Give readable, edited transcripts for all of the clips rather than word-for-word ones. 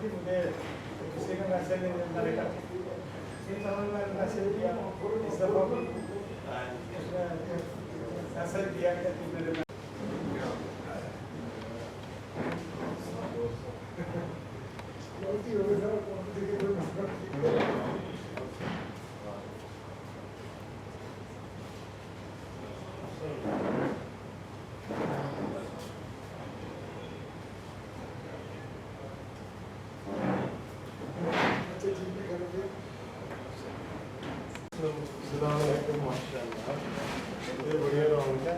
تھی مجھے کسی نے میسج نہیں لکھا میں میسج کیا اس دفعہ میسج کیا کہ میرے السلام علیکم ماشاء اللہ یہ بڑھیا رہا کیا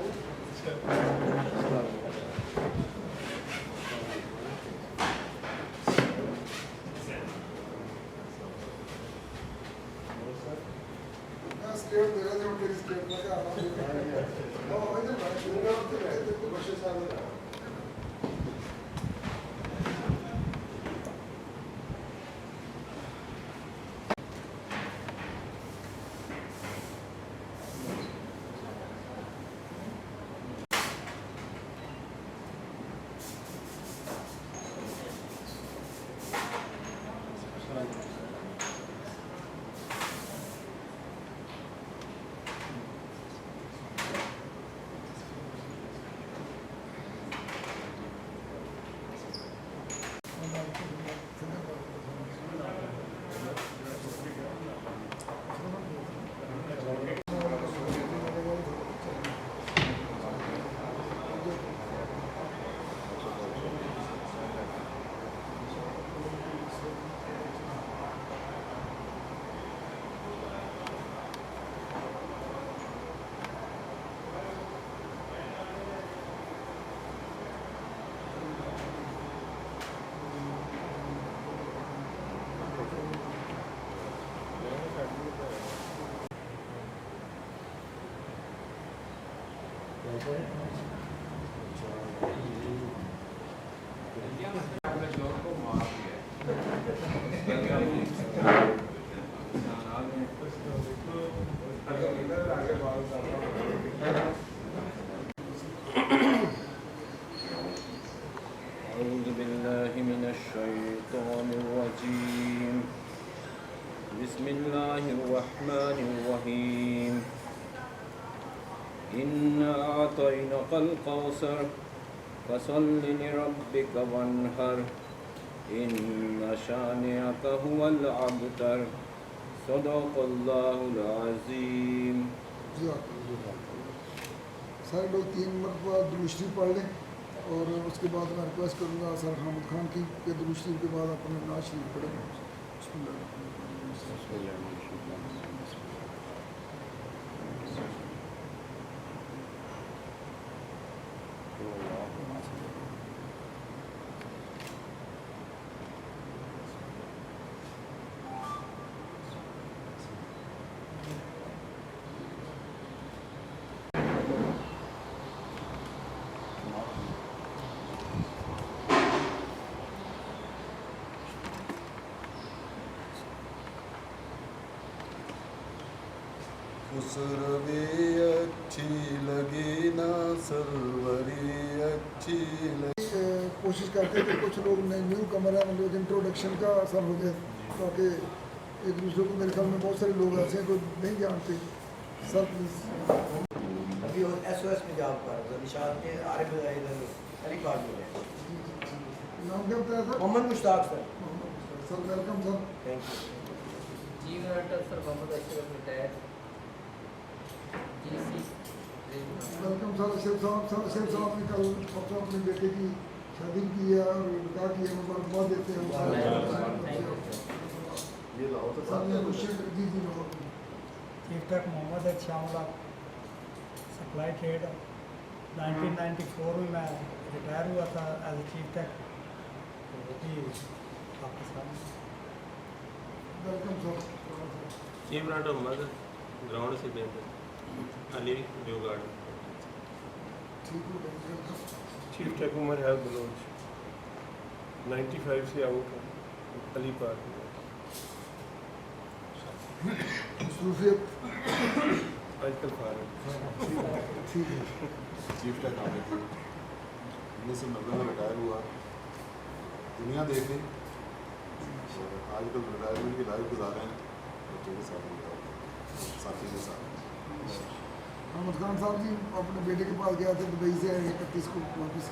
أعوذ بالله من الشيطان الرجيم بسم الله الرحمن الرحيم إنا أعطيناك الكوثر فصل لربك وانحر إن شانئك هو الأبتر صدق الله العظيم. سارے لوگ 3 مرتبہ درود شریف پڑھ لیں اور اس کے بعد میں ریکویسٹ کروں گا سر حامد خان کی کہ درود شریف کے بعد اپنے نعت شریف پڑھیں. بسم اللہ خسروی اچھی لگی نا سروری اچھی لگی. کوشش کرتے ہیں کہ کچھ لوگ نیو کمر ہیں مطلب انٹروڈکشن کا اثر ہو جائے تاکہ ایک دوسرے کو. میرے خیال میں بہت سارے لوگ ایسے ہیں جو نہیں جانتے. Sir please. ابھی ایس او ایس میں جاب کر رہا تھا نشاد کے عارف علی پاک میں. نام کیا بتایا sir? Muhammad Mushtaq sir. Sir welcome sir. Thank you. Chief director sir Muhammad Ashraf retire. Welcome sir. Ashraf صاحب نے کل اپنے بیٹے کی شادی کی ہے اور نکاح کی ہے. مبارکباد دیتے ہیں. چیف ٹیک محمد شام اللہ سپلائی ٹریڈ 1994 میں ریٹائر ہوا تھا as a chief take Pakistan. Welcome sir. Chief director Muhammad ground سے علی جو گارڈن. ٹھیک ہو. چیف ٹیک عمر ہے بلوچ 95 سے آؤٹ ہے علی پاک. مصروفیت آج کل فارغ. ٹھیک ہے. چیف ٹیک عامر تھی 1990 میں ریٹائر ہوا. دنیا دیکھیں और आजकल रिटायरमेंट की लाइफ गुजारे हैं बच्चों के साथ और साथी के साथ। अहमद खान साहब जी अपने बेटे के पास गया थे दुबई से 31 को वापस।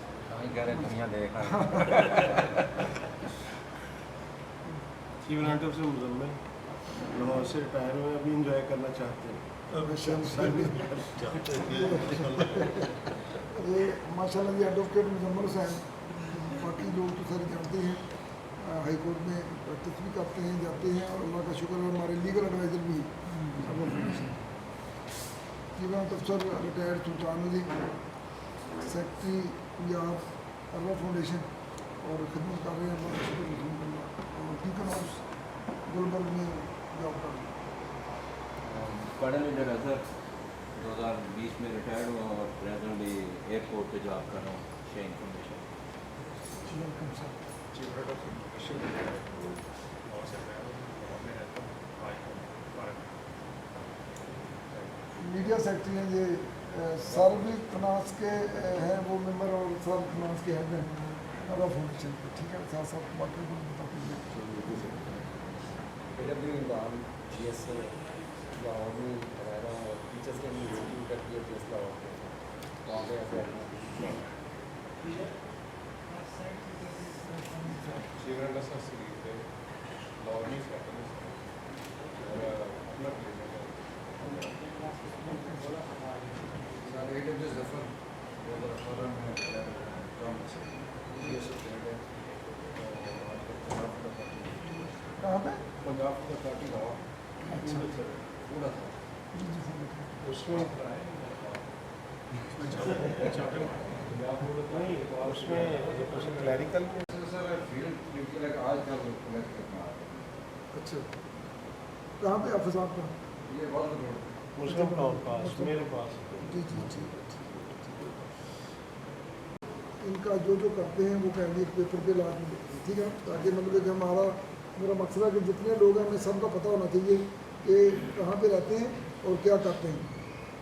चीफ मिनिस्टर से मुजम्मिल लाहौर से रिटायर हुए, अभी इंजॉय करना चाहते हैं। ये माशाल्लाह जी एडवोकेट मुजम्मिल हुसैन, बाकी लोग तो सारे जानते हैं, हाई कोर्ट में प्रैक्टिस भी करते हैं, जाते हैं, और अल्लाह का शुक्र है हमारे लीगल एडवाइज़र भी जीवन अफसर रिटायर्ड सुल्तान अली, सेक्रेटरी पंजाब अरवा फाउंडेशन, और खिदमत कर रहे हैं अल्लाह का शुक्र अल्हम्दुलिल्लाह, और डीकन हाउस गुलबर्ग में जॉब कर रहे हैं। पढ़े लीडर है सर, 2020 में रिटायर्ड हुआ और प्रेजेंटली एयरपोर्ट पे जॉब कर रहा हूँ, शे information. Welcome sir. Media secretary हैं ये, सार्वजनिक फिनांस के हैं वो मेंबर, और सार्वजनिक फिनांस के हेड हैं अरवा फाउंडेशन के। ठीक है, साथ साथ बाकी को बता दीजिए। लाहौर में रह रहा हूँ और टीचर्स के इंस्टीट्यूट का PFS लाहौर में, वहाँ पे ऐसे कहाँ पे? पंजाब का पार्टी लाहौर अच्छा पूरा था। जी जी सर। उसमें उसमें क्लैरिकल सर फील्ड लाइक आजकल कलेक्ट करना अच्छा, कहाँ पे ऑफिस आपका? ये बहुत रोड मुस्लिम टाउन पास, मेरे पास। जी जी ठीक है, ठीक है, ठीक है। इनका जो जो करते हैं वो कहेंगे एक पेपर पे लाजमी लिखते हैं, ठीक है, ताकि मतलब कि हमारा मेरा मकसद है कि जितने लोग हैं हमें सबका पता होना चाहिए कि कहाँ पे रहते हैं और क्या करते हैं,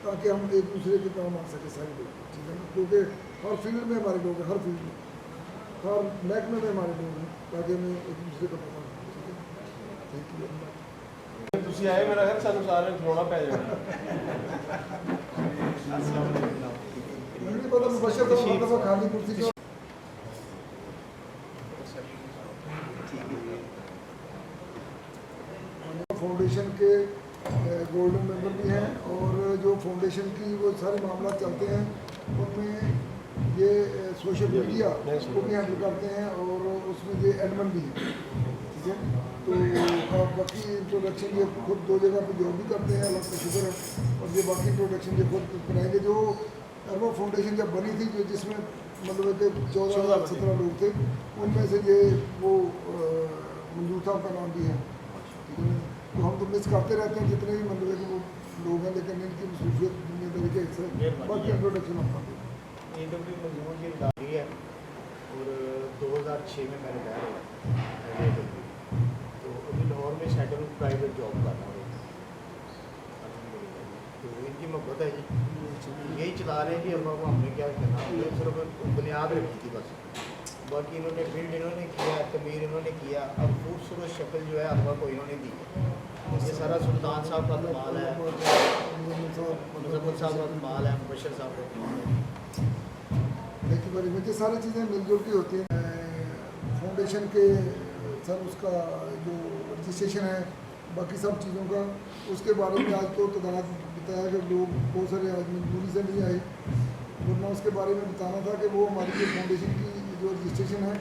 ताकि हम एक दूसरे के काम आ सके सारे लोग, ठीक है ना, क्योंकि हर फील्ड में हमारे लोग हैं, हर फील्ड में, हर महकमे में हमारे लोग हैं, ताकि हमें एक दूसरे का पता हो, ठीक है। Thank you. तुसी आए मेरा घर सानू सारे खिलौना पै जाना। नहीं पता मुबशर साहब खाली कुर्सी का फाउंडेशन के गोल्डन मेंबर भी हैं, और जो फाउंडेशन की वो सारे मामला चलते हैं उनमें ये सोशल मीडिया को भी हैंडल करते हैं, और उसमें ये एडमिन भी है, ठीक है। तो बाकी इंट्रोडक्शन ये खुद 2 जगह पे जॉब भी करते हैं, अल्लाह का शुक्र है, और ये बाकी इंट्रोडक्शन ये खुद कराएंगे। जो अरवा फाउंडेशन जब बनी थी, जो जिसमें मतलब कि 14-17 लोग थे, उनमें से ये वो मंजूर साहब का नाम भी है, ठीक है। तो हम तो मिस करते रहते हैं जितने भी मतलब कि वो लोग हैं, लेकिन इनकी मसरूफियत दुनियादारी के हिस्से बाकी इंट्रोडक्शन हम करते हैं। AW मंजूर की गाड़ी है, और 2006 में मैंने रिटायर हुआ AW, तो अभी लाहौर में शेड्यूल प्राइवेट जॉब कर रहा हूँ। तो इनकी मोहब्बत है जी, यही चला रहे हैं कि अल्लाह को हमने क्या करना, हमने सिर्फ बुनियाद रखी थी बस, बाकी इन्होंने बिल्ड इन्होंने किया, तमीर इन्होंने किया, अब खूबसूरत शक्ल जो है अल्लाह को इन्होंने दी है। ये सारा सुल्तान साहब का कमाल है, मुजम्मिल साहब का कमाल है, मुबशर साहब का कमाल है। देखिए बड़ी मुझे सारी चीज़ें मिलजुल की होती हैं। फाउंडेशन के सर उसका जो रजिस्ट्रेशन है, बाकी सब चीज़ों का, उसके बारे में आज तो तदाद बताया कि लोग बहुत सारे आज मजबूरी से नहीं आए, वरना उसके बारे में बताना था कि वो हमारी जो फाउंडेशन की जो रजिस्ट्रेशन है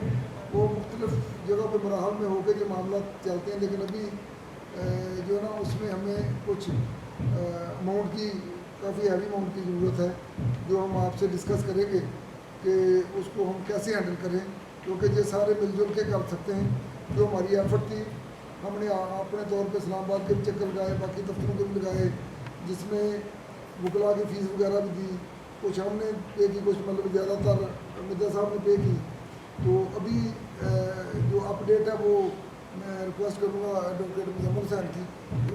वो मुख्तलिफ जगह पर मराहल में होकर जो मामला चलते हैं, लेकिन अभी जो है ना उसमें हमें कुछ अमाउंट की, काफ़ी हैवी अमाउंट की ज़रूरत है, जो हम आपसे डिस्कस करेंगे कि उसको हम कैसे हैंडल करें, क्योंकि ये सारे मिलजुल के कर सकते हैं। जो हमारी एफर्ट थी, हमने अपने तौर पे इस्लामाबाद के भी चक्कर लगाए, बाकी दफ्तरों के भी लगाए, जिसमें वकला की फ़ीस वगैरह भी दी, कुछ हमने पे की, कुछ मतलब ज़्यादातर मिर्जा साहब ने पे की। तो अभी जो अपडेट है वो मैं रिक्वेस्ट करूँगा एडवोकेट मुजम्मिल हुसैन की,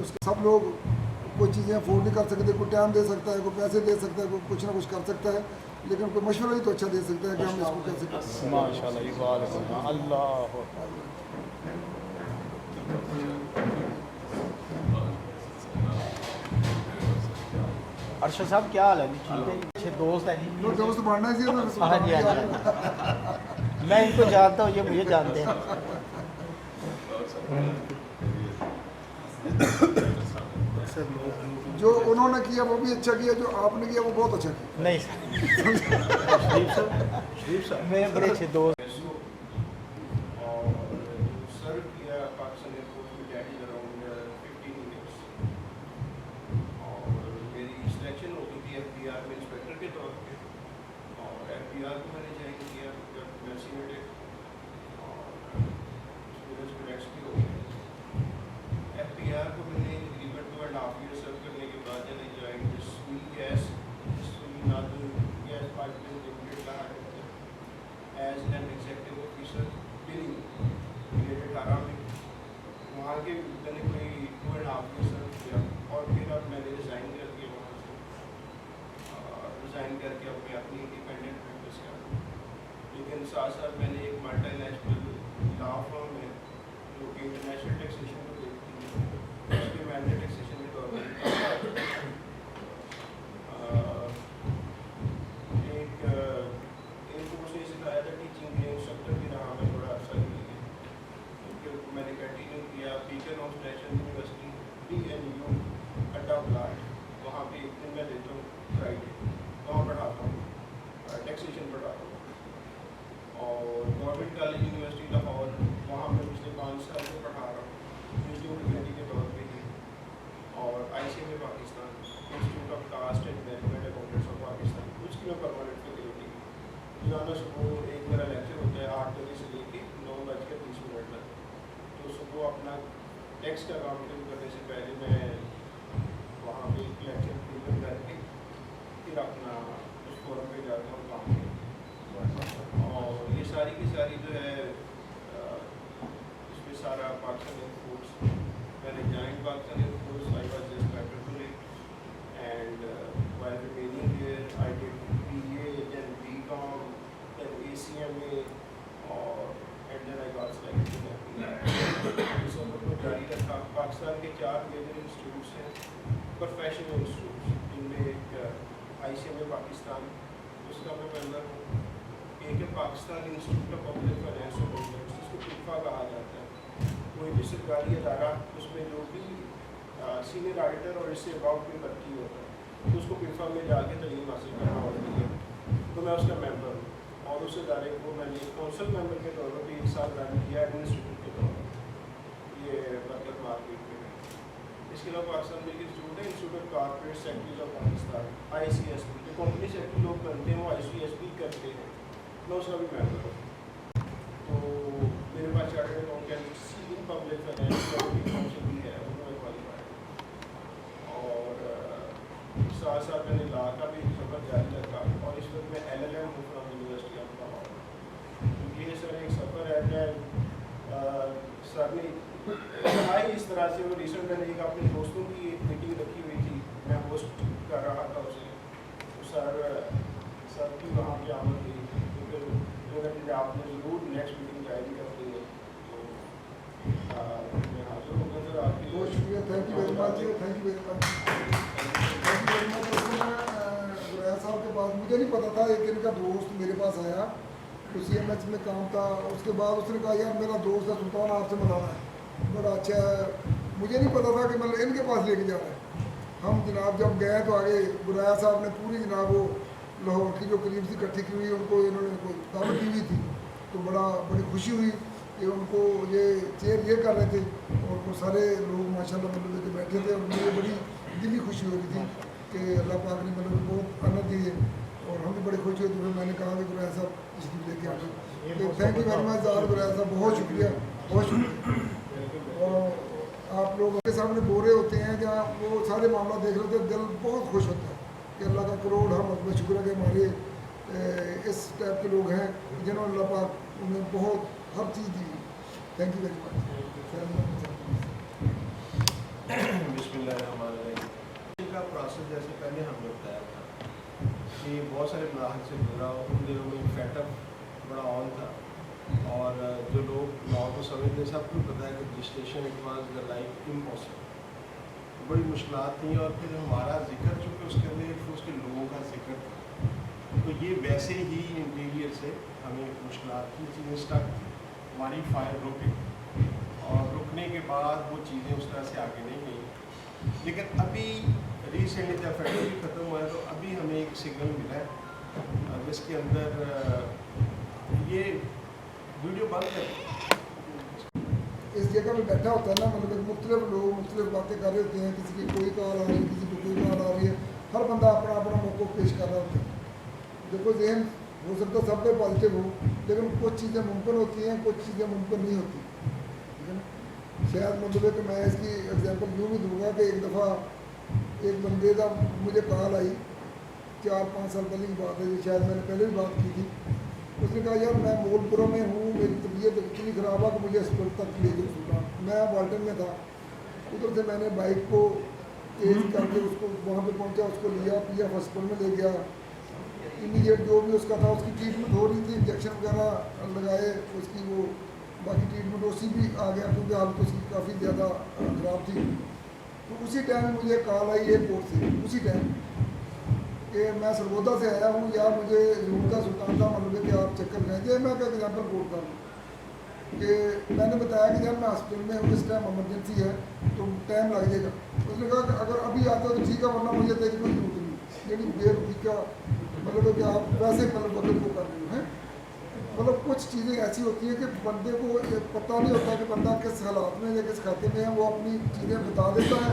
उसके सब लोग कोई चीज़ें अफोर्ड नहीं कर सकते, कोई टाइम दे सकता है, कोई पैसे दे सकता है, कोई कुछ ना कुछ कर सकता है, लेकिन कोई मशवरा ही तो अच्छा दे सकता है कि हम इसको कैसे कर सकते हैं। माशाल्लाह, ये बात है। अल्लाह अरशद साहब क्या हाल है जी? ठीक है, अच्छे दोस्त हैं जी। वो दोस्त बढ़ना चाहिए ना। हाँ जी, हाँ जी। मैं इनको जानता हूँ, ये मुझे जानते हैं। जो उन्होंने किया वो भी अच्छा किया, जो आपने किया वो बहुत अच्छा किया। नहीं सर, मेरे बड़े अच्छे दोस्त। और सर्व किया पाकिस्तान एयरफोर्स में डेट इज अराउंड 15 ईयर्स। और मेरी सिलेक्शन हो गई थी FBR में इंस्पेक्टर के तौर पे, और FBR को मैंने ज्वाइन किया जब मैं सीनियर और स्टूडेंट्स में नेक्स्ट भी हो गया। FBR को मैंने तकरीबन 2.5 ईयर सर्व करने के बाद मैंने ज्वाइन गैस पाइपलाइन लिमिटेड का as an executive officer billing related 18 में। वहाँ के मैंने कोई 2.5 ईयर सर्व किया, और फिर अब मैंने रिज़ाइन कर दिया वहाँ से। रिज़ाइन करके अब मैं अपनी इंडिपेंडेंट प्रैक्टिस कर रहा हूँ, लेकिन साथ साथ मैंने एक मल्टी नेशनल लॉ फर्म है जो कि इंटरनेशनल टैक्सेशन को देखती है, उसके मैंने टैक्सेशन के तौर पर इनको मुझे सिखाया था टीचिंग के इंस्ट्रक्टर भी रहा मैं थोड़ा अर्सा के लिए, क्योंकि मैंने कंटिन्यू किया beacon of national university BNU अड्डा प्लाट, वहाँ पे एक दिन मैं देता हूँ फ्राइडे, वहाँ पढ़ाता हूँ, टैक्सेशन पढ़ाता हूँ। और गवर्नमेंट कॉलेज यूनिवर्सिटी लाहौर, वहाँ मैं पिछले 5 साल से पढ़ा रहा हूँ विजिटिंग डिग्री के तौर पर ही। और ICMA Pakistan, institute of cost and management accountants of Pakistan, उसकी मैं परमानेंट फैकल्टी। रोजाना सुबह एक मेरा लेक्चर होता है 8 बजे से लेकर 9:30 तक। तो सुबह अपना टैक्स का काम शुरू करने से पहले मैं वहाँ पे एक लेक्चर प्रिपेयर करके फिर अपना उस फोरम पे जाता हूँ काम पे। और ये सारी की सारी जो है इसमें सारा पाकिस्तान एयरफोर्स, मैंने join Pakistan air force, I was just matriculate and while remaining here I did BA, then BCom, then ACMA, and then I got selected in FBR. इस उम्र को जारी रखा। पाकिस्तान के 4 मेजर इंस्टीट्यूट्स हैं, प्रोफेशनल इंस्टीट्यूट्स, जिनमें एक ICMA पाकिस्तान, उसका मैं मेंबर हूँ। एक है Pakistan institute of public finance and governance, जिसको PIFA कहा जाता है। कोई भी सरकारी अदारा उसमें जो भी सीनियर ऑडिटर और इससे अबाउट में भर्ती होता है तो उसको PIFA में जाके तलीम हासिल करना होती है, तो मैं उसका मेंबर हूँ। और उस अदारे को मैंने काउंसिल मेंबर के तौर पर 1 साल रन किया एडमिनिस्ट्रेटिव के तौर पर, ये बरकत मार्केट में है। इसके अलावा पाकिस्तान में एक इंस्टीट्यूट है, institute of corporate secretaries of Pakistan, ICSP, जो कंपनी सेक्रेटरी लोग बनते हैं वो ICSP करते हैं, मैं उसका भी मेंबर हूँ। तो मेरे पास chartered accountancy in public finance council भी है, उन्होंने क्वालिफाइड। और साथ साथ मैंने लॉ का भी सफ़र जारी रखा, और इस वक्त मैं LLM हूँ फ्रॉम यूनिवर्सिटी ऑफ लाहौर। ये सर एक सफ़र है, मैं सर ने आई इस तरह से, वो रिसेंट मैंने एक अपने दोस्तों की एक मीटिंग रखी हुई थी, मैं होस्ट कर रहा था उसे, तो सर की वहाँ पर आमद हुई, क्योंकि उन्होंने आपने ज़रूर नेक्स्ट मीटिंग जारी करनी है, तो मैं हाजिर होगा सर आपकी। बहुत शुक्रिया, thank you very much, thank you very much. Guraiya साहब के पास मुझे नहीं पता था, एक इनका दोस्त मेरे पास आया तो CMH में काम था, उसके बाद उसने कहा यार मेरा दोस्त है सुल्तान, आपसे मिलाना है, बड़ा अच्छा है। मुझे नहीं पता था कि मतलब इनके पास लेके जा रहा है। हम जनाब जब गए तो आगे गुरैया साहब ने पूरी जनाब वो लाहौर की जो करीब से इकट्ठी की हुई उनको इन्होंने कोई दावत दी हुई थी, तो बड़ी खुशी हुई कि उनको ये चेयर ये कर रहे थे, और वो सारे लोग माशाल्लाह मतलब लेके बैठे थे, और मुझे बड़ी दिली खुशी हो रही थी कि अल्लाह पाक ने मतलब बहुत आनंद दिए, और हम भी बड़े खुश हुए। तो फिर मैंने कहा कि गुरैया साहब इसलिए लेके आ गए, तो thank you very much Guraiya साहब, बहुत शुक्रिया, बहुत शुक्रिया। और आप लोग के सामने बोरे होते हैं, जहाँ वो सारे मामला देख रहे होते हैं, दिल बहुत खुश होता है कि अल्लाह का करोड़ हम शुक्र है कि हमारे इस टाइप के लोग हैं जिन्होंने अल्लाह पाक उन्हें बहुत हर चीज़ दी। Thank you very much. बिस्मिल्लाहिर्रहमानिर्रहीम का प्रोसेस जैसे पहले हमने बताया था कि बहुत सारे मराहल से गुजरा, उन दिनों में फैटअप बड़ा ऑन था, और जो लोग लॉ को समझते सबको पता है कि registration it was like impossible. बड़ी मुश्किलात थी, और फिर हमारा जिक्र चूँकि उसके अंदर एयरफोर्स के लोगों का जिक्र था, तो ये वैसे ही इंटीरियर से हमें मुश्किलात की चीज़ें स्टक थी, हमारी फायर रुक गई, और रुकने के बाद वो चीज़ें उस तरह से आगे नहीं गई। लेकिन अभी रिसेंटली जब फेडरल ख़त्म हुआ है तो अभी हमें एक सिग्नल मिला है जिसके अंदर ये वीडियो बंद कर, इस जगह में बैठा होता है ना, मतलब मुख्तलिफ लोग मुख्तलिफ बातें कर रहे होते हैं, किसी की कोई कॉल आ रही है, किसी की कोई कॉल आ रही है, हर बंदा अपना अपना मौक़िफ़ पेश कर रहा होता है। देखो जहन हो सकता है सब पे पॉजिटिव हो, लेकिन कुछ चीज़ें मुमकिन होती हैं, कुछ चीज़ें मुमकिन नहीं होती, ठीक है ना। शायद मतलब कि मैं इसकी एग्जांपल यूँ भी दूँगा कि एक दफ़ा एक बंदे का मुझे कॉल आई, 4-5 साल पहले की बात है, ये शायद मैंने पहले भी बात की थी। उसने कहा यार मैं मोलपुरा में हूँ, मेरी तबीयत इतनी ख़राब है कि मुझे हॉस्पिटल तक ले जाओ सुल्तान। मैं वाल्टन में था, उधर से मैंने बाइक को तेज़ करके उसको वहाँ पे पहुँचा, उसको लिया पिया, हॉस्पिटल में ले गया। इमीडिएट जो भी उसका था उसकी ट्रीटमेंट हो रही थी, इंजेक्शन वगैरह लगाए उसकी, वो बाकी ट्रीटमेंट उसी भी आ गया क्योंकि हालत उसकी काफ़ी ज़्यादा ख़राब थी। तो उसी टाइम मुझे कॉल आई एयरपोर्ट से, उसी टाइम कि मैं सरगोदा से आया हूँ यार, मुझे जून का सुल्तान था, मतलब कि आप चक्कर भेजिए। मैं क्या एग्जाम्पल बोलता हूँ कि मैंने बताया कि यार मैं हॉस्पिटल में हूँ, इस टाइम इमरजेंसी है तो टाइम लग जाएगा। उसने कहा कि अगर अभी आते हो तो ठीक है, वरना मुझे तेरी कोई जरूरत नहीं, यानी बेरुखी का मतलब कि आप वैसे मतलब वक्त को कर रहे हैं। मतलब कुछ चीज़ें ऐसी होती हैं कि बंदे को पता नहीं होता कि बंदा किस हालात में या किस खाते में है, वो अपनी चीज़ें बता देता है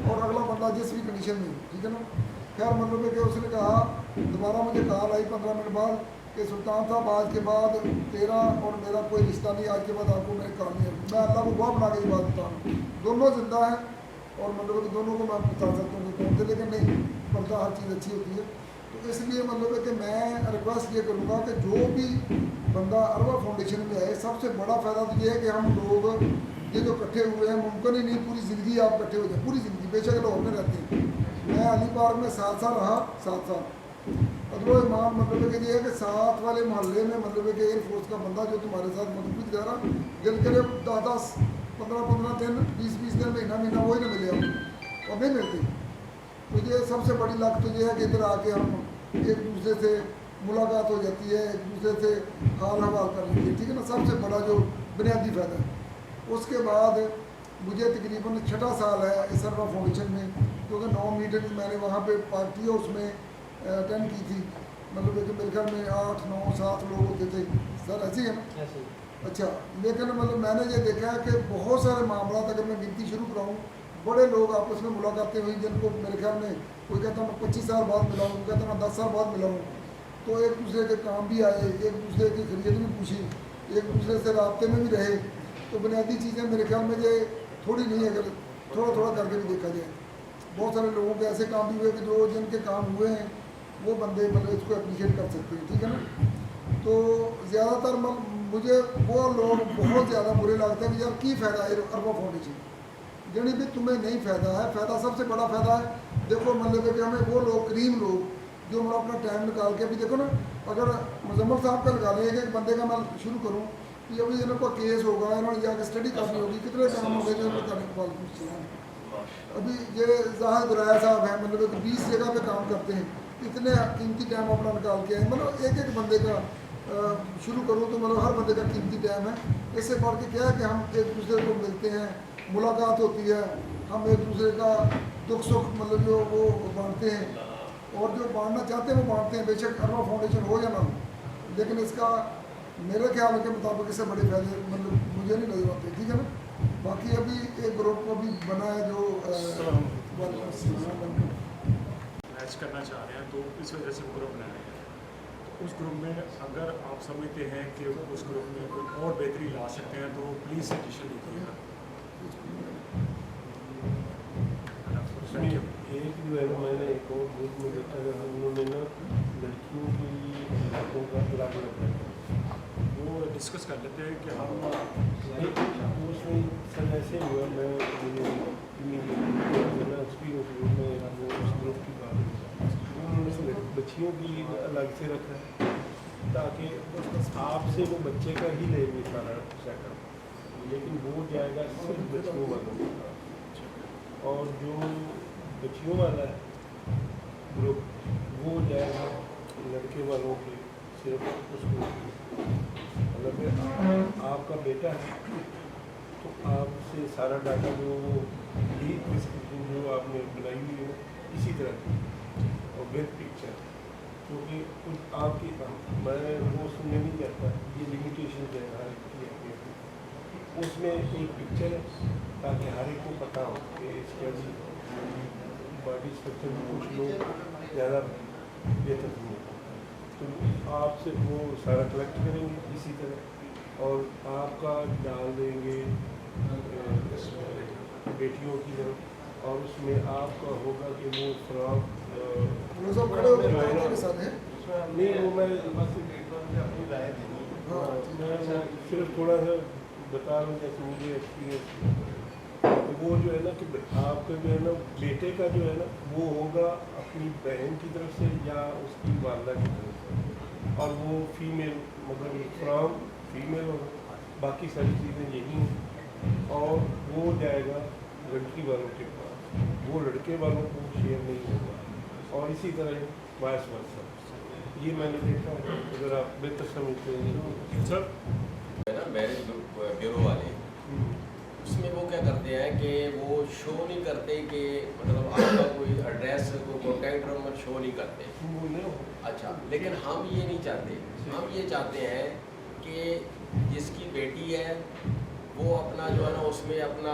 और अगला बंदा जिस भी कंडीशन में, ठीक है ना। खैर मतलब कि उसने कहा, दोबारा मुझे कॉल आई 15 मिनट बाद कि सुल्तान साहब आज के बाद तेरा और मेरा कोई रिश्ता नहीं, आज के बाद आपको मेरे काम नहीं है। मैं अल्लाह को गवाह बना के ये बात बता रहा हूँ, दोनों जिंदा हैं और मतलब कि दोनों को मैं बता सकता हूँ कौन थे, लेकिन नहीं पर्दा हर चीज़ अच्छी होती है। तो इसलिए मतलब है कि मैं रिक्वेस्ट ये करूँगा कि जो भी बंदा अरवा फाउंडेशन में आए, सबसे बड़ा फ़ायदा तो ये है कि हम लोग ये जो इकट्ठे हुए हैं, मुमकिन ही नहीं पूरी ज़िंदगी आप इकट्ठे हो जाए, पूरी ज़िंदगी, बेशक लाहौर में रहते हैं। मैं अली पार्क में 7 साल रहा, 7 साल। अदरो इमाम मतलब कि ये है कि साथ वाले मोहल्ले में मतलब कि एयरफोर्स का बंदा जो तुम्हारे साथ मजबूत जा रहा, दिल करे 10-10, 15-15 दिन, 20-20 दिन, महीना वही ना मिले हम और नहीं मिलती। तो ये सबसे बड़ी लाख तो ये है कि इधर आके हम एक दूसरे से मुलाकात हो जाती है, एक दूसरे से हाल हवाल कर लेती है, ठीक है ना। सबसे बड़ा जो बुनियादी फ़ायदा है। उसके बाद मुझे तकरीबन 6ठा साल है इस अरवा फाउंडेशन में, क्योंकि 9 मीटिंग्स मैंने वहाँ पे पार्टी है उसमें अटेंड की थी। मतलब कि मेरे ख्याल में 8, 9, 7 लोग होते थे सर, ऐसे ही है ना। अच्छा, लेकिन मतलब मैंने ये देखा है कि बहुत सारे मामला अगर मैं गिनती शुरू कराऊँ, बड़े लोग आपस में मुलाकातें हुई जिनको मेरे ख्याल में कोई कहता मैं 25 साल बाद मिला हूँ, कहता मैं 10 साल बाद मिला हूँ। तो एक दूसरे के काम भी आए, एक दूसरे की खरीद भी पूछी, एक दूसरे से राब्ते में भी रहे। तो बुनियादी चीज़ें मेरे ख्याल में ये थोड़ी नहीं है, अगर थोड़ा थोड़ा करके भी देखा जाए। बहुत सारे लोगों के ऐसे काम भी हुए कि जो जिनके काम हुए हैं वो बंदे मतलब इसको अप्रिशिएट कर सकते हैं, ठीक है ना। तो ज़्यादातर मुझे वो लोग बहुत ज़्यादा बुरे लगते हैं कि यार की फ़ायदा है अरवा फाउंडेशन, यानी भी तुम्हें नहीं फ़ायदा है। फ़ायदा सबसे बड़ा फ़ायदा है, देखो मतलब कि हमें वो लोग करीम लोग जो मतलब अपना टाइम निकाल के, अभी देखो ना, अगर मुजम्मल साहब का लगा लें एक बंदे का मैं शुरू करूँ कि अभी इन्होंने कोई केस होगा, इन्होंने जाकर स्टडी करनी होगी, कितने काम हो गए जो करने। अभी ये जाहिर दुराया साहब हैं, मतलब 20 जगह पे काम करते हैं, इतने कीमती टाइम अपना निकाल के आए। मतलब एक बंदे का शुरू करूँ तो मतलब हर बंदे का कीमती टाइम है। इससे बढ़ के क्या है कि हम एक दूसरे को मिलते हैं, मुलाकात होती है, हम एक दूसरे का दुख सुख मतलब जो वो बांटते हैं, और जो बांटना चाहते हैं वो बांटते हैं, बेशक अरवा फाउंडेशन हो या ना हो। लेकिन इसका मेरे ख्याल के मुताबिक इससे बड़े फायदे मतलब मुझे नहीं नजर आते, ठीक है ना। बाकी अभी एक ग्रुप अभी बना है जो मैच करना चाह रहे हैं, तो इस वजह से ग्रुप बनाया गया। तो उस ग्रुप में अगर आप समझते हैं कि उस ग्रुप में कोई और बेहतरी ला सकते हैं तो प्लीज़ सजेशन दीजिएगा। एक जो है मैंने एक और ग्रुप में देखा है, उन्होंने ना लड़कियों की लड़कों का अलग अलग रखा, वो डिस्कस कर लेते हैं कि हम उसमें सर ऐसे हुआ, मैं एक्सपीरियंस में उस ग्रुप की बात, उन्होंने बच्चियों की अलग से रखा है ताकि आपसे वो बच्चे का ही लेंगे सारा सेटअप, लेकिन वो जाएगा सिर्फ बच्चियों वालों का। और जो बच्चियों वाला है ग्रुप वो जाएगा लड़के वालों के सिर्फ उस ग्रुप में। मतलब आपका बेटा है तो आपसे सारा डाटा जो यही प्रिस्क्रिप्शन जो आपने बनाई हुई है इसी तरह की और विद पिक्चर, क्योंकि कुछ आपकी मैं वो सुनने नहीं चाहता, ये लिमिटेशन है हर एक की अपनी, उसमें एक पिक्चर है ताकि हर एक को पता हो कि इसका बॉडी स्ट्रक्चर में कुछ लोग ज़्यादा बेहतर नहीं होता, तो आपसे वो सारा कलेक्ट करेंगे इसी तरह और आपका डाल देंगे बेटियों की तरफ और उसमें आपका होगा कि वो फ्रॉक खड़े होकर के साथ हैं। नहीं वो मैं अपनी राय देनी, मैं सिर्फ थोड़ा सा बता रहा हूँ जैसे मुझे एक्सपीरियंस। तो वो जो है ना कि आपका जो है ना बेटे का जो है ना वो होगा अपनी बहन की तरफ से या उसकी वालदा की तरफ से, और वो फीमेल मतलब फ्रॉम फीमेल होगा, बाकी सारी चीज़ें यही हैं, और वो जाएगा लड़की वालों के पास, वो लड़के वालों को शेयर नहीं होगा, और इसी तरह वाइस वर्सा। ये मैंने देखा है, अगर आप बेहतर समझते हैं सर। है ना मैरिज ब्यूरो वाले, उसमें वो क्या करते हैं कि वो शो नहीं करते कि मतलब आपका कोई एड्रेस कोई कॉन्टैक्ट नंबर शो नहीं करते। अच्छा, लेकिन हम ये नहीं चाहते, हम ये चाहते हैं कि जिसकी बेटी है वो अपना जो है ना उसमें अपना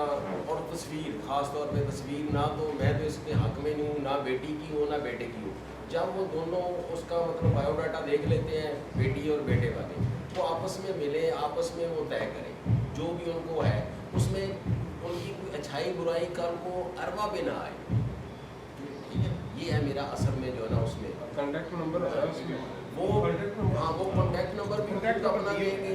और तस्वीर, ख़ास तौर पे तस्वीर ना तो मैं तो इसके हक़ में नहीं हूँ, ना बेटी की हूँ ना बेटे की हूँ। जब वो दोनों उसका मतलब बायोडाटा देख लेते हैं बेटी और बेटे वाले, वो आपस में मिले, आपस में वो तय करें जो भी उनको है, उसमें उनकी कोई अच्छाई बुराई कल को अरवा पे ना आए। ठीक है, ये है मेरा असल में जो है ना उसमें कॉन्टैक्ट नंबर वो हाँ वो कॉन्टैक्ट नंबर भी खुद अपना देंगे,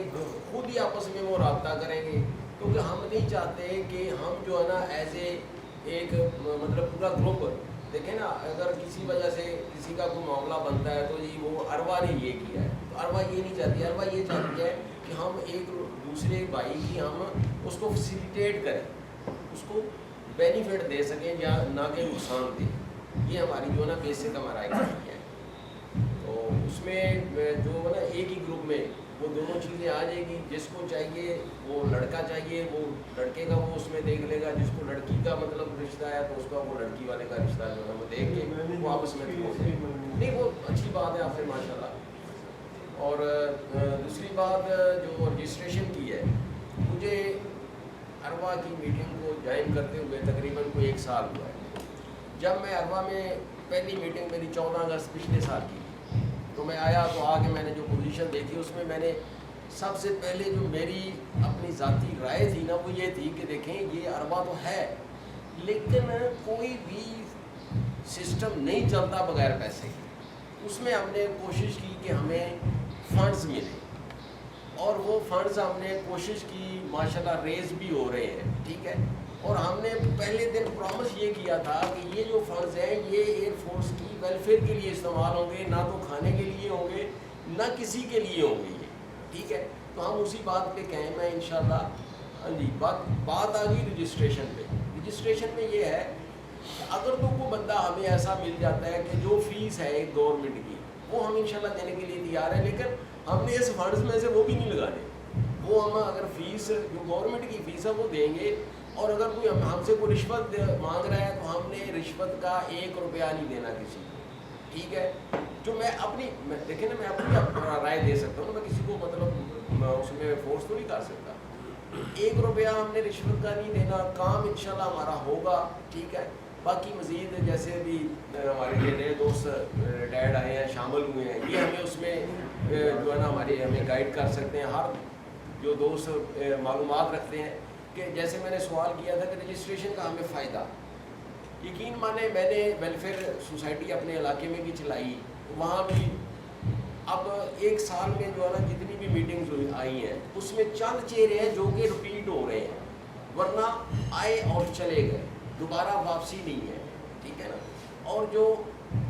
खुद ही आपस में वो रब्ता करेंगे, क्योंकि हम नहीं चाहते कि हम जो है ना एज एक मतलब पूरा ग्रुप देखें ना, अगर किसी वजह से किसी का कोई मामला बनता है तो जी वो अरवा ने ये किया है, तो अरवा ये नहीं चाहती, अरवा ये चाहती है कि हम एक दूसरे भाई की हम उसको फैसिलिटेट करें, उसको बेनिफिट दे सकें या ना कि नुकसान दें। ये हमारी जो है ना बेसिक हमारा एक है। तो उसमें जो है ना एक ही ग्रुप में वो दोनों चीज़ें आ जाएगी, जिसको चाहिए वो लड़का चाहिए वो लड़के का वो उसमें देख लेगा, जिसको लड़की का मतलब रिश्ता है तो उसका वो लड़की वाले का रिश्ता जो है वो देख के वो आपस में नहीं, वो अच्छी बात है आपसे माशाल्लाह। और दूसरी बात जो रजिस्ट्रेशन की है, मुझे अरवा की मीटिंग को ज्वाइन करते हुए तकरीबन कोई 1 साल हुआ है। जब मैं अरवा में पहली मीटिंग मेरी 14 अगस्त पिछले साल की, तो मैं आया तो आके मैंने जो पोजीशन देखी उसमें मैंने सबसे पहले जो मेरी अपनी ज़ाती राय थी ना वो ये थी कि देखें ये अरवा तो है लेकिन कोई भी सिस्टम नहीं चलता बगैर पैसे के। उसमें हमने कोशिश की कि हमें फंड्स मिले और वो फंड्स हमने कोशिश की, माशाल्लाह रेज भी हो रहे हैं, ठीक है। और हमने पहले दिन प्रॉमिस ये किया था कि ये जो फंड्स हैं ये एयरफोर्स की वेलफेयर के लिए इस्तेमाल होंगे, ना तो खाने के लिए होंगे ना किसी के लिए होंगे ये, ठीक है। तो हम उसी बात पे कायम हैं इंशाल्लाह। हाँ जी, बात आ गई रजिस्ट्रेशन पे। रजिस्ट्रेशन में ये है कि अगर तो कोई बंदा हमें ऐसा मिल जाता है कि जो फीस है एक गवर्नमेंट की वो हम इंशाल्लाह देने के लिए तैयार हैं, लेकिन हमने इस फंड्स में से वो भी नहीं लगाने। वो हम अगर फीस जो गवर्नमेंट की फ़ीस है वो देंगे, और अगर कोई हमसे कोई रिश्वत मांग रहा है तो हमने रिश्वत का 1 रुपया नहीं देना किसी को, ठीक है। जो मैं देखें ना, मैं अपनी राय दे सकता हूँ, मैं किसी को मतलब उसमें फोर्स तो नहीं कर सकता। 1 रुपया हमने रिश्वत का नहीं देना, काम इंशाल्लाह हमारा होगा, ठीक है। बाकी मज़ीद जैसे भी हमारे ये नए दोस्त रिटायर्ड आए हैं, शामिल हुए हैं, ये हमें उसमें जो है ना हमें गाइड कर सकते हैं। हर जो दोस्त मालूमात रखते हैं कि जैसे मैंने सवाल किया था कि रजिस्ट्रेशन का हमें फ़ायदा, यकीन माने मैंने वेलफेयर सोसाइटी अपने इलाके में भी चलाई, वहाँ भी अब 1 साल में जो है ना जितनी भी मीटिंग्स आई हैं उसमें चंद चेहरे हैं जो कि रिपीट हो रहे हैं, वरना आए और चले गए, दोबारा वापसी नहीं है, ठीक है ना। और जो